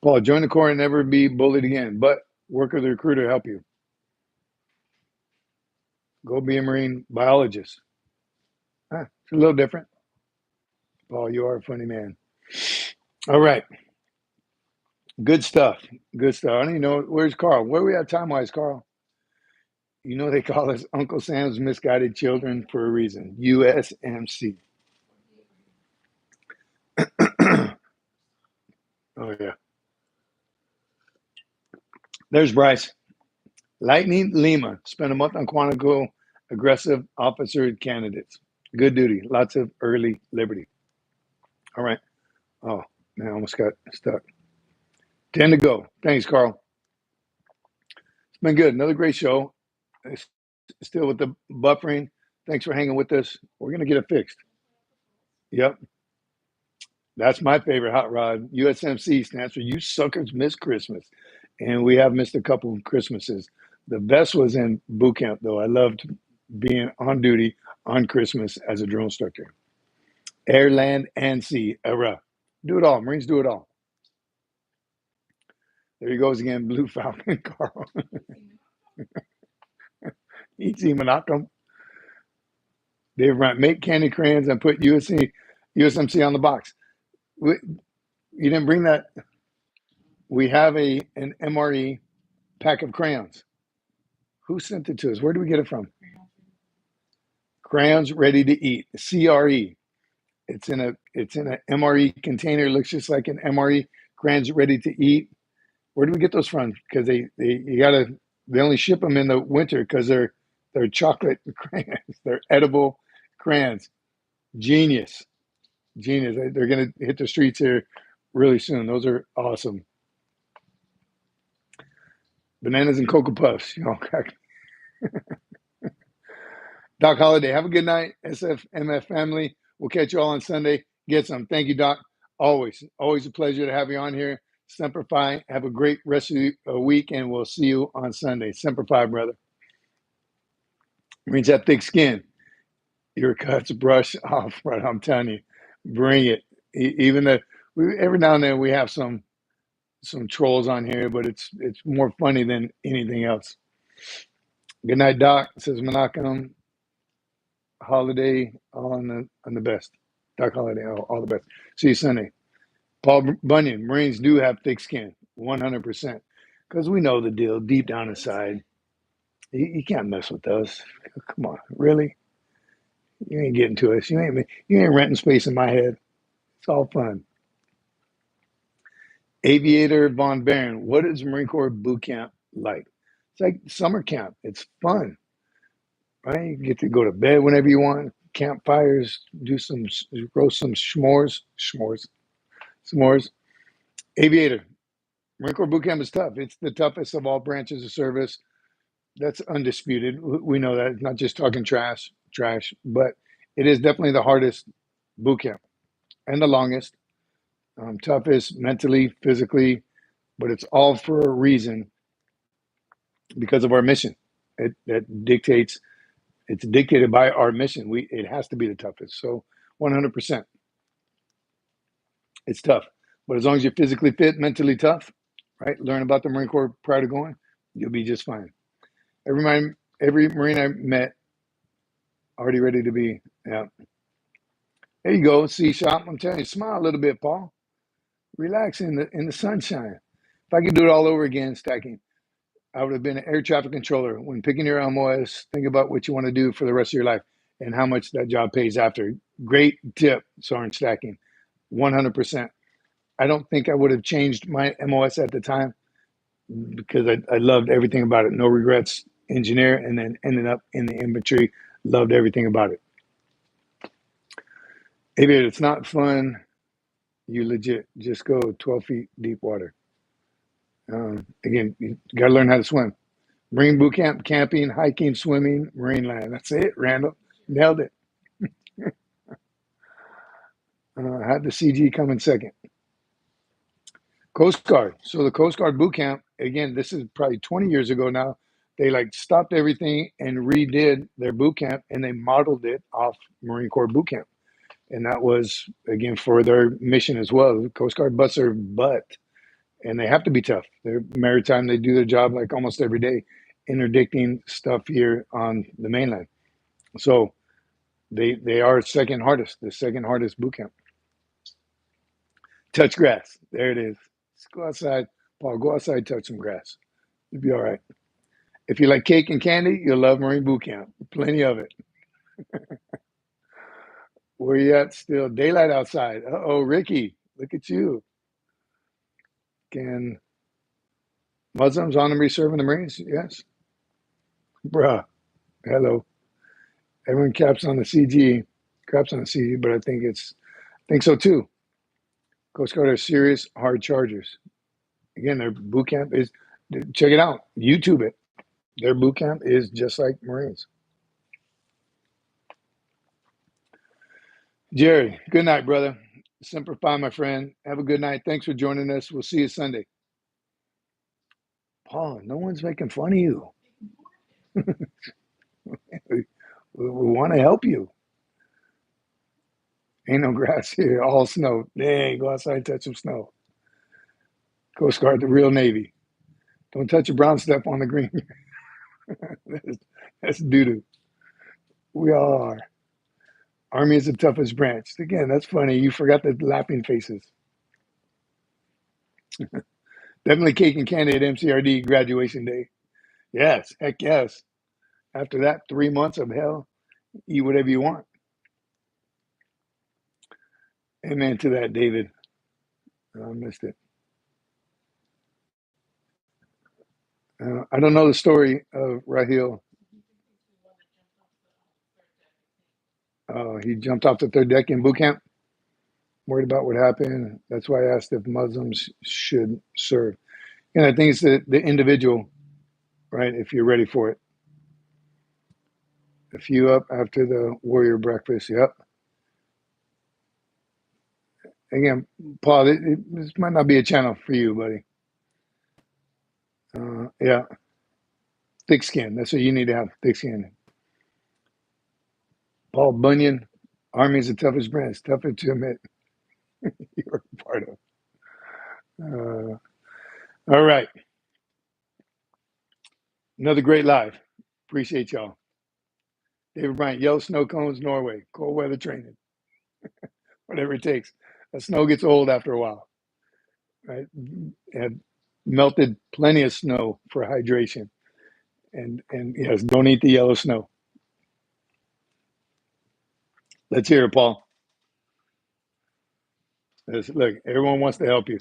Speaker 1: Paul, join the Corps and never be bullied again, but work with the recruiter to help you. Go be a marine biologist. It's a little different. Paul, you are a funny man. All right. Good stuff. Good stuff. I don't even know. Where's Carl? Where are we at time-wise, Carl? You know they call us Uncle Sam's misguided children for a reason. USMC. Oh, yeah. There's Bryce. Lightning Lima. Spent a month on Quantico aggressive officer candidates. Good duty. Lots of early liberty. All right. Oh, man, I almost got stuck. 10 to go. Thanks, Carl. It's been good. Another great show. Still with the buffering. Thanks for hanging with us. We're going to get it fixed. Yep. That's my favorite hot rod. USMC stands for You Suckers Miss Christmas. And we have missed a couple of Christmases. The best was in boot camp, though. I loved being on duty on Christmas as a drill instructor. Air, land, and sea. Era. Do it all. Marines do it all. There he goes again. Blue Falcon, Carl. Easy Menachem. Dave Bryant. Make candy crayons and put USMC on the box. You didn't bring that. We have an MRE pack of crayons. Who sent it to us? Where do we get it from? Crayons ready to eat. CRE. It's in a MRE container. Looks just like an MRE. Crayons ready to eat. Where do we get those from? Because they only ship them in the winter because they're chocolate crayons. They're edible crayons. Genius. They're gonna hit the streets here really soon. Those are awesome. Bananas and Cocoa Puffs. Doc Holiday, have a good night. SFMF family. We'll catch you all on Sunday. Get some. Thank you, Doc. Always a pleasure to have you on here. Semper Fi. Have a great rest of the week, and we'll see you on Sunday. Semper Fi, brother. Marines have thick skin. Your cuts brush off, right? I'm telling you, bring it. Even every now and then we have some trolls on here, but it's more funny than anything else. Good night, Doc. Says Menachem. Holiday on the best. Doc Holiday, all the best. See you Sunday. Paul Bunyan, Marines do have thick skin, 100%. Because we know the deal deep down inside. You can't mess with us. Come on, really? You ain't getting to us. You ain't renting space in my head. It's all fun. Aviator Von Baron, what is Marine Corps boot camp like? It's like summer camp. It's fun, right? You get to go to bed whenever you want. Campfires, roast some s'mores. Aviator, Marine Corps boot camp is tough. It's the toughest of all branches of service. That's undisputed. We know that. It's not just talking trash, but it is definitely the hardest boot camp and the longest. Toughest mentally, physically, but it's all for a reason because of our mission. It's dictated by our mission. It has to be the toughest. So 100%. It's tough. But as long as you're physically fit, mentally tough, right? Learn about the Marine Corps prior to going, you'll be just fine. Every Marine I met, already ready to be. Yeah. There you go. C shop. I'm telling you, smile a little bit, Paul. Relax in the sunshine. If I could do it all over again, stacking, I would have been an air traffic controller. When picking your MOS, think about what you want to do for the rest of your life and how much that job pays after. Great tip, Soren Stacking. 100%. I don't think I would have changed my MOS at the time because I loved everything about it. No regrets, engineer, and then ended up in the infantry. Loved everything about it. Aviator, it's not fun. You legit just go 12 feet deep water. Again, you got to learn how to swim. Marine boot camp, camping, hiking, swimming, marine land. That's it, Randall. Nailed it. Had the CG come in second. Coast Guard. So the Coast Guard boot camp, again, this is probably 20 years ago now. They stopped everything and redid their boot camp, and they modeled it off Marine Corps boot camp. And that was, again, for their mission as well. The Coast Guard busts their butt, and they have to be tough. They're maritime. They do their job like almost every day, interdicting stuff here on the mainland. So they are the second hardest boot camp. Touch grass. There it is. Let's go outside. Paul, go outside, touch some grass. You'll be all right. If you like cake and candy, you'll love Marine boot camp. Plenty of it. Where you at still? Daylight outside. Uh-oh, Ricky, look at you. Can Muslims honorably serve in the Marines? Yes. Bruh, hello. Everyone craps on the CG, but I think so too. Coast Guard are serious, hard chargers. Again, their boot camp is, check it out, YouTube it. Their boot camp is just like Marines. Jerry, good night, brother. Semper Fi, my friend. Have a good night. Thanks for joining us. We'll see you Sunday. Paul, no one's making fun of you. we want to help you. Ain't no grass here, all snow. Dang, go outside and touch some snow. Coast Guard, the real Navy. Don't touch a brown stuff on the green. That's doo-doo. We all are. Army is the toughest branch. Again, that's funny. You forgot the laughing faces. Definitely cake and candy at MCRD graduation day. Yes, heck yes. After that 3 months of hell, eat whatever you want. Amen to that, David. I missed it. I don't know the story of Rahil. He jumped off the third deck in boot camp. Worried about what happened. That's why I asked if Muslims should serve. And I think it's the individual, right? If you're ready for it. A few up after the warrior breakfast. Yep. Again, Paul, this might not be a channel for you, buddy. Yeah. Thick skin. That's what you need to have. Thick skin. Paul Bunyan, Army's the toughest brand. It's tougher to admit you're a part of. All right. Another great live. Appreciate y'all. David Bryant, yellow snow cones, Norway. Cold weather training. Whatever it takes. The snow gets old after a while. Right? And melted plenty of snow for hydration. And yes, don't eat the yellow snow. Let's hear it, Paul. Look, everyone wants to help you.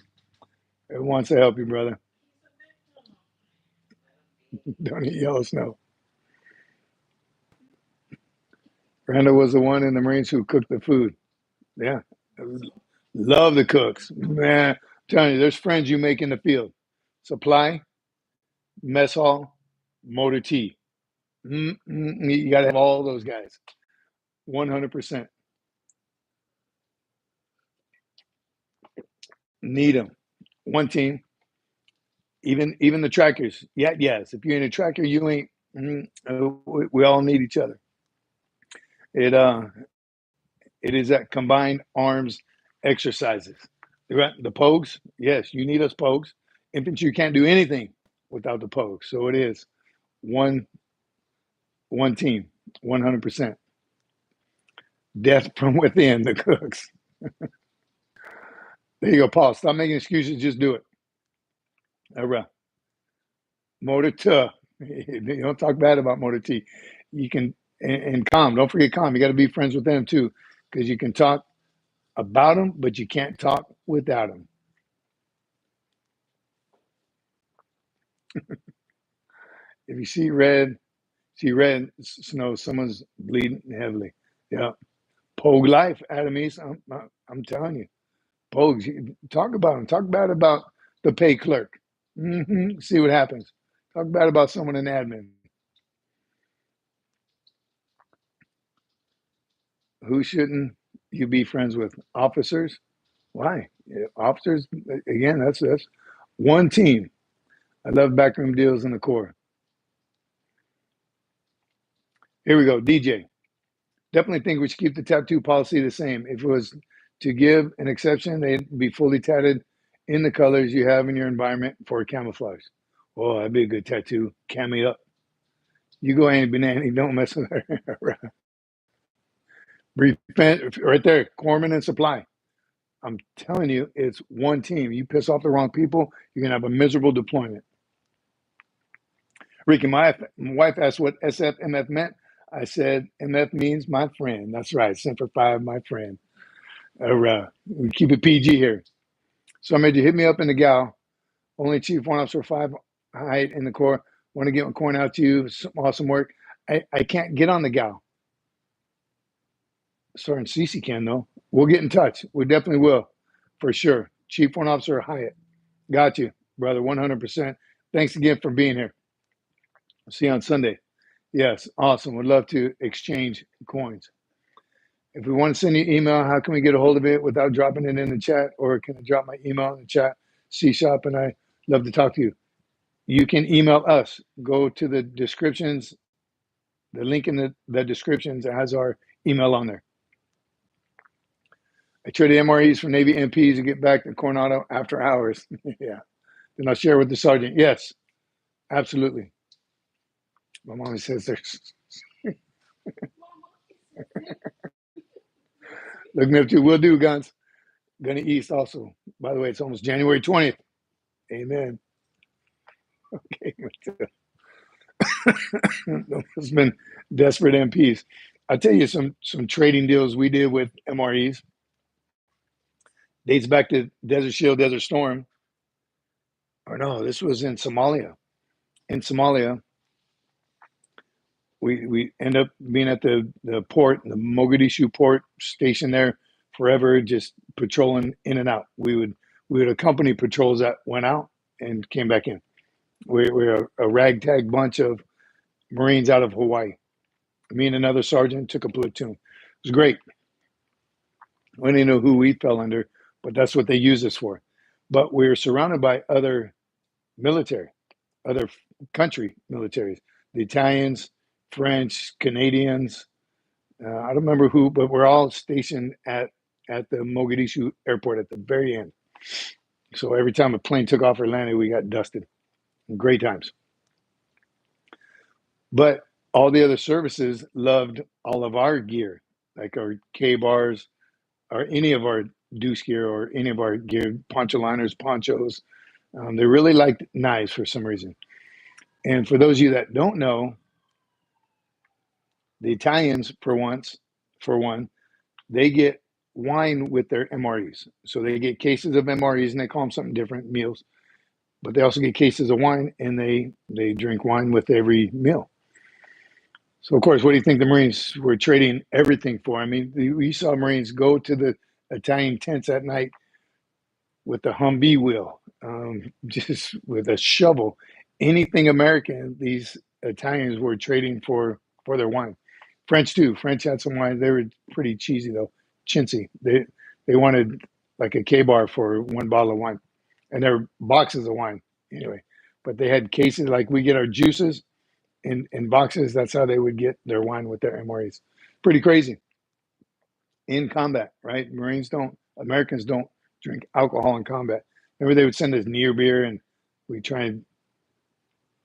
Speaker 1: Everyone wants to help you, brother. Don't eat yellow snow. Randall was the one in the Marines who cooked the food. Yeah. Love the cooks. Man, I'm telling you, there's friends you make in the field. Supply, mess hall, motor T. You got to have all those guys. 100%. Need them. One team. Even the trackers. Yeah, yes. If you're in a tracker, you ain't. We all need each other. It is that combined arms exercises. The pogues, yes, you need us pogues. Infantry can't do anything without the pogues. So it is one team, 100%. Death from within, the cooks. There you go, Paul. Stop making excuses. Just do it. All right. Motor T. You don't talk bad about Motor T. You can, and calm. Don't forget calm. You got to be friends with them too, because you can talk about them, but you can't talk without them. If you see red snow, someone's bleeding heavily. Yeah. Pogue life, Adam East. I'm telling you. Pogues, talk about them. Talk bad about the pay clerk. See what happens. Talk bad about someone in admin. Who shouldn't you be friends with? Officers? Why? Officers, again, that's one team. I love backroom deals in the Corps. Here we go. DJ. Definitely think we should keep the tattoo policy the same. If it was to give an exception, they'd be fully tatted in the colors you have in your environment for camouflage. Oh, that'd be a good tattoo. Cam me up. You go Annie Banana, don't mess with her. Right there, Corpsman and Supply. I'm telling you, it's one team. You piss off the wrong people, you're going to have a miserable deployment. Ricky, my wife asked what SFMF meant. I said, MF means my friend. That's right. Semper Fi, my friend. We keep it PG here. So I made you hit me up in the gal. Only Chief 1 Officer 5 height in the Corps. Want to get my coin out to you. Some awesome work. I can't get on the gal. Sergeant Cece can, though. We'll get in touch. We definitely will, for sure. Chief 1 Officer Hyatt. Got you, brother, 100%. Thanks again for being here. See you on Sunday. Yes, awesome. Would love to exchange coins. If we want to send you email, how can we get a hold of it without dropping it in the chat? Or can I drop my email in the chat? C-Shop and I love to talk to you. You can email us. Go to the descriptions. The link in the descriptions has our email on there. I trade MREs for Navy MPs to get back to Coronado after hours. Yeah. Then I'll share with the sergeant. Yes, absolutely. My mom says there's. Look me up to. Will do, guns. Gunny East also. By the way, it's almost January 20th. Amen. Okay. Those been desperate MPs. I'll tell you some trading deals we did with MREs. Dates back to Desert Shield, Desert Storm. Or no, this was in Somalia. In Somalia, we end up being at the port, the Mogadishu port, stationed there forever, just patrolling in and out. We would accompany patrols that went out and came back in. We're a ragtag bunch of Marines out of Hawaii. Me and another sergeant took a platoon. It was great. We didn't know who we fell under, but that's what they use us for. But we were surrounded by other military, other country militaries, the Italians, French, Canadians. I don't remember who, but we're all stationed at the Mogadishu airport at the very end. So every time a plane took off or landed, we got dusted. Great times. But all the other services loved all of our gear, like our K-bars, or any of our deuce gear, or any of our gear, poncho liners, ponchos. They really liked knives for some reason. And for those of you that don't know, the Italians, for one, they get wine with their MREs. So they get cases of MREs, and they call them something different, meals. But they also get cases of wine, and they drink wine with every meal. So, of course, what do you think the Marines were trading everything for? I mean, we saw Marines go to the Italian tents at night with the Humvee wheel, just with a shovel. Anything American, these Italians were trading for their wine. French too. French had some wine. They were pretty cheesy though, chintzy. They wanted like a K-bar for one bottle of wine, and there were boxes of wine anyway. But they had cases like we get our juices in boxes. That's how they would get their wine with their MREs. Pretty crazy. In combat, right? Americans don't drink alcohol in combat. Remember, they would send us near beer, and we try and,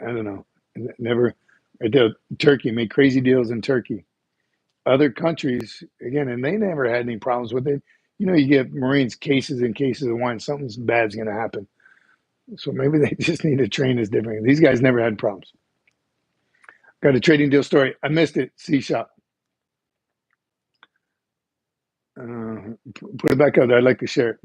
Speaker 1: I don't know, never. Right there, Turkey, made crazy deals in Turkey. Other countries, again, and they never had any problems with it. You know, you give Marines cases and cases of wine, something's bad's going to happen. So maybe they just need to train us differently. These guys never had problems. Got a trading deal story. I missed it. C-Shop. Put it back up there. I'd like to share it.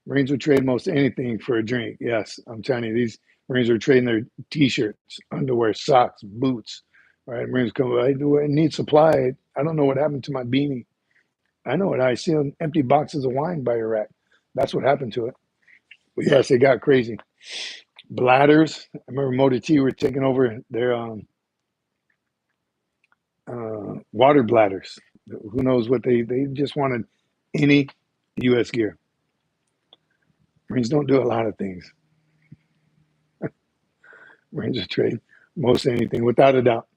Speaker 1: Marines would trade most anything for a drink. Yes, I'm telling you, these Marines were trading their T-shirts, underwear, socks, boots. Right? Marines come, I need supply. I don't know what happened to my beanie. I know what I see on empty boxes of wine by your rack. That's what happened to it. But yes, it got crazy. Bladders. I remember Motor T were taking over their water bladders. Who knows what they just wanted any U.S. gear. Marines don't do a lot of things. Marines will trade most anything, without a doubt.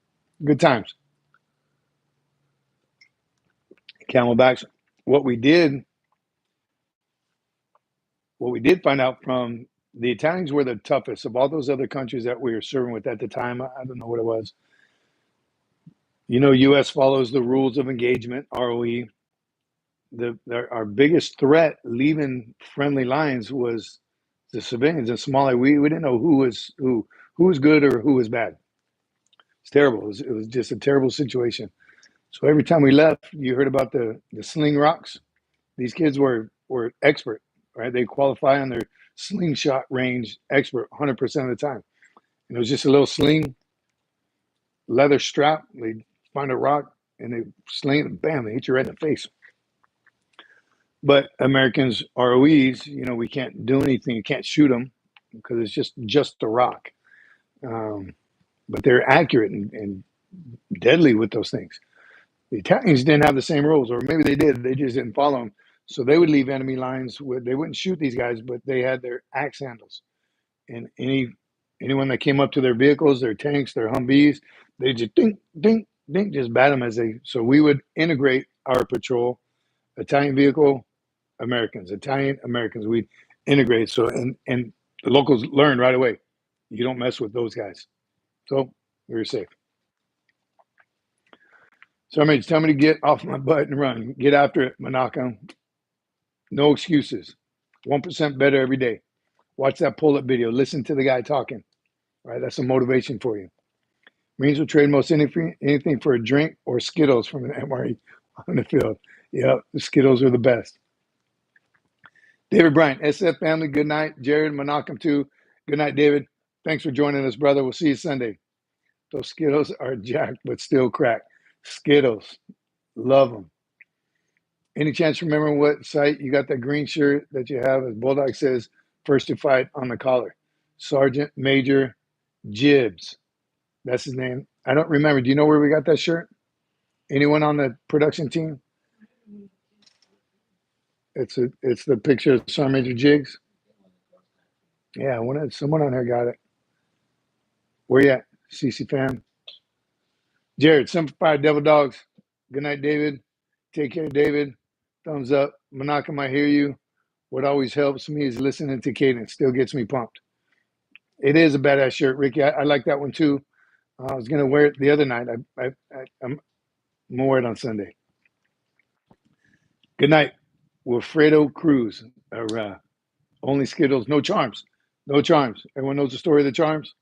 Speaker 1: Good times. Camelbacks. What we did find out from the Italians were the toughest of all those other countries that we were serving with at the time. I don't know what it was. You know, U.S. follows the rules of engagement, ROE. Our biggest threat leaving friendly lines was the civilians in Somalia. We didn't know who was good or who was bad. It's terrible. It was just a terrible situation. So every time we left, you heard about the sling rocks. These kids were expert, right? They qualify on their slingshot range expert 100% of the time. And it was just a little sling, leather strap. They'd find a rock and they sling it, and bam, they hit you right in the face. But Americans, ROEs, you know, we can't do anything. You can't shoot them because it's just the rock. But they're accurate and deadly with those things. The Italians didn't have the same rules, or maybe they did. They just didn't follow them. So they would leave enemy lines. They wouldn't shoot these guys, but they had their axe handles. And anyone that came up to their vehicles, their tanks, their Humvees, they just ding, ding, ding, just bat them as they. So we would integrate our patrol, Italian vehicle, Americans, Italian Americans. We'd integrate. So and the locals learned right away, you don't mess with those guys. So we were safe. So tell me to get off my butt and run. Get after it, Manaka. No excuses. 1% better every day. Watch that pull-up video. Listen to the guy talking. Right? That's some motivation for you. Marines will trade most anything for a drink or Skittles from an MRE on the field. Yep, the Skittles are the best. David Bryant, SF family, good night. Jared, Menachem too. Good night, David. Thanks for joining us, brother. We'll see you Sunday. Those Skittles are jacked, but still crack. Skittles, love them. Any chance remembering what site you got that green shirt that you have? As Bulldog says, first to fight on the collar. Sergeant Major Jibbs. That's his name. I don't remember. Do you know where we got that shirt? Anyone on the production team? It's the picture of Sergeant Major Jiggs. Yeah, someone on here got it. Where you at, CC fam? Jared, Simplified Devil Dogs. Good night, David. Take care, David. Thumbs up. Menachem, I hear you. What always helps me is listening to Cadence. Still gets me pumped. It is a badass shirt, Ricky. I like that one too. I was gonna wear it the other night. I'm gonna wear it on Sunday. Good night, Wilfredo Cruz. Only Skittles, no charms, no charms. Everyone knows the story of the charms.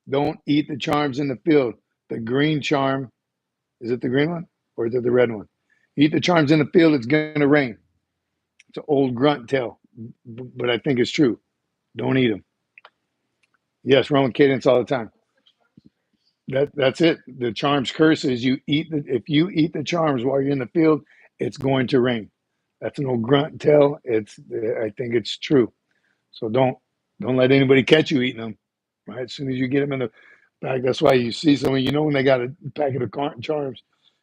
Speaker 1: Don't eat the charms in the field. The green charm, is it the green one or is it the red one? Eat the charms in the field. It's gonna rain. It's an old grunt tale, but I think it's true. Don't eat them. Yes, Roman Cadence all the time. That's it. The charms curse is if you eat the charms while you're in the field, it's going to rain. That's an old grunt tale. I think it's true. So don't let anybody catch you eating them. Right, as soon as you get them in the bag, that's why you see someone. You know when they got a packet of charms,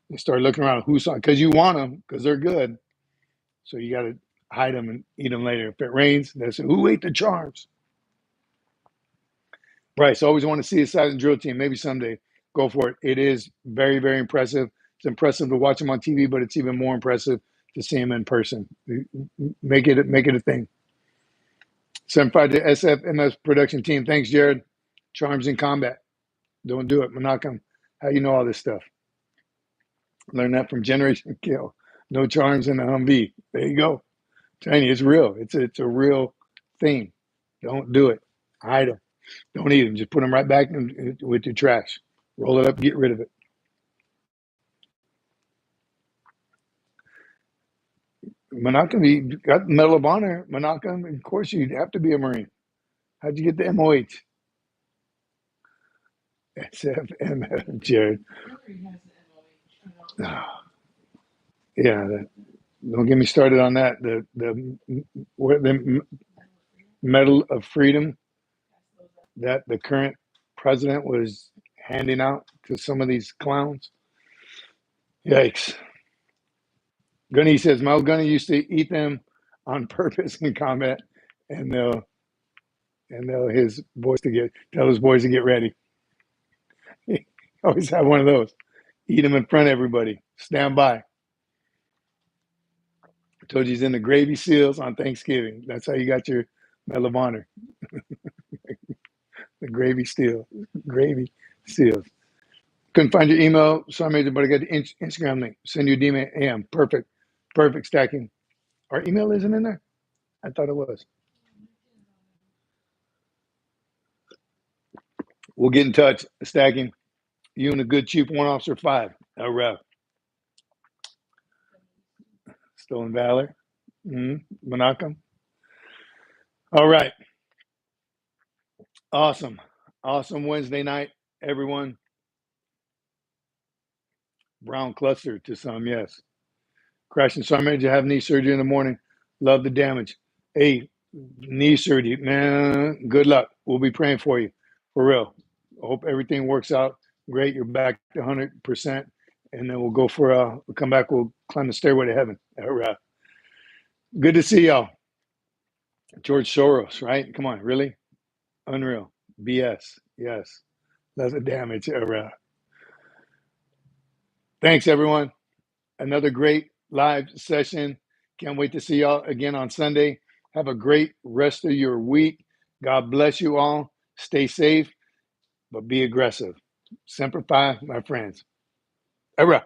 Speaker 1: you start looking around who's on because you want them because they're good. So you got to hide them and eat them later. If it rains, they say, "Who ate the charms?" Bryce, always want to see a silent drill team. Maybe someday. Go for it. It is very, very impressive. It's impressive to watch them on TV, but it's even more impressive to see them in person. Make it a thing. 7-5 to SFMF production team. Thanks, Jared. Charms in combat. Don't do it. Menachem, how you know all this stuff? Learn that from Generation Kill. No charms in the Humvee. There you go. Tiny, it's real. It's a real thing. Don't do it. Hide them. Don't eat them. Just put them right back with your trash. Roll it up, get rid of it. Menachem, you got the Medal of Honor. Menachem, of course you'd have to be a Marine. How'd you get the MOH? SFMF, Jared. Yeah, don't get me started on that. The Medal of Freedom that the current president was handing out to some of these clowns. Yikes. Gunny says, my old Gunny used to eat them on purpose in combat, and tell his boys to get ready. He always have one of those. Eat them in front of everybody. Stand by. I told you he's in the gravy seals on Thanksgiving. That's how you got your Medal of Honor. The gravy seals. Couldn't find your email, so I made it, but I got the Instagram link. Send you a DM. Perfect stacking. Our email isn't in there? I thought it was. We'll get in touch. Stacking. You and a good Chief 1 Officer 5. Ref. Still in Valor. Menachem. All right. Awesome Wednesday night, everyone. Brown cluster to some, yes. Crashing Sergeant Major, have knee surgery in the morning. Love the damage. Hey, knee surgery, man, good luck. We'll be praying for you, for real. I hope everything works out great. You're back to 100%, and then we'll go we'll come back, we'll climb the stairway to heaven. All right. Good to see y'all. George Soros, right? Come on, really? Unreal. BS, yes. That's the damage. All right. Thanks, everyone. Another great live session. Can't wait to see y'all again on Sunday. Have a great rest of your week. God bless you all. Stay safe, but be aggressive. Semper Fi, my friends. All right.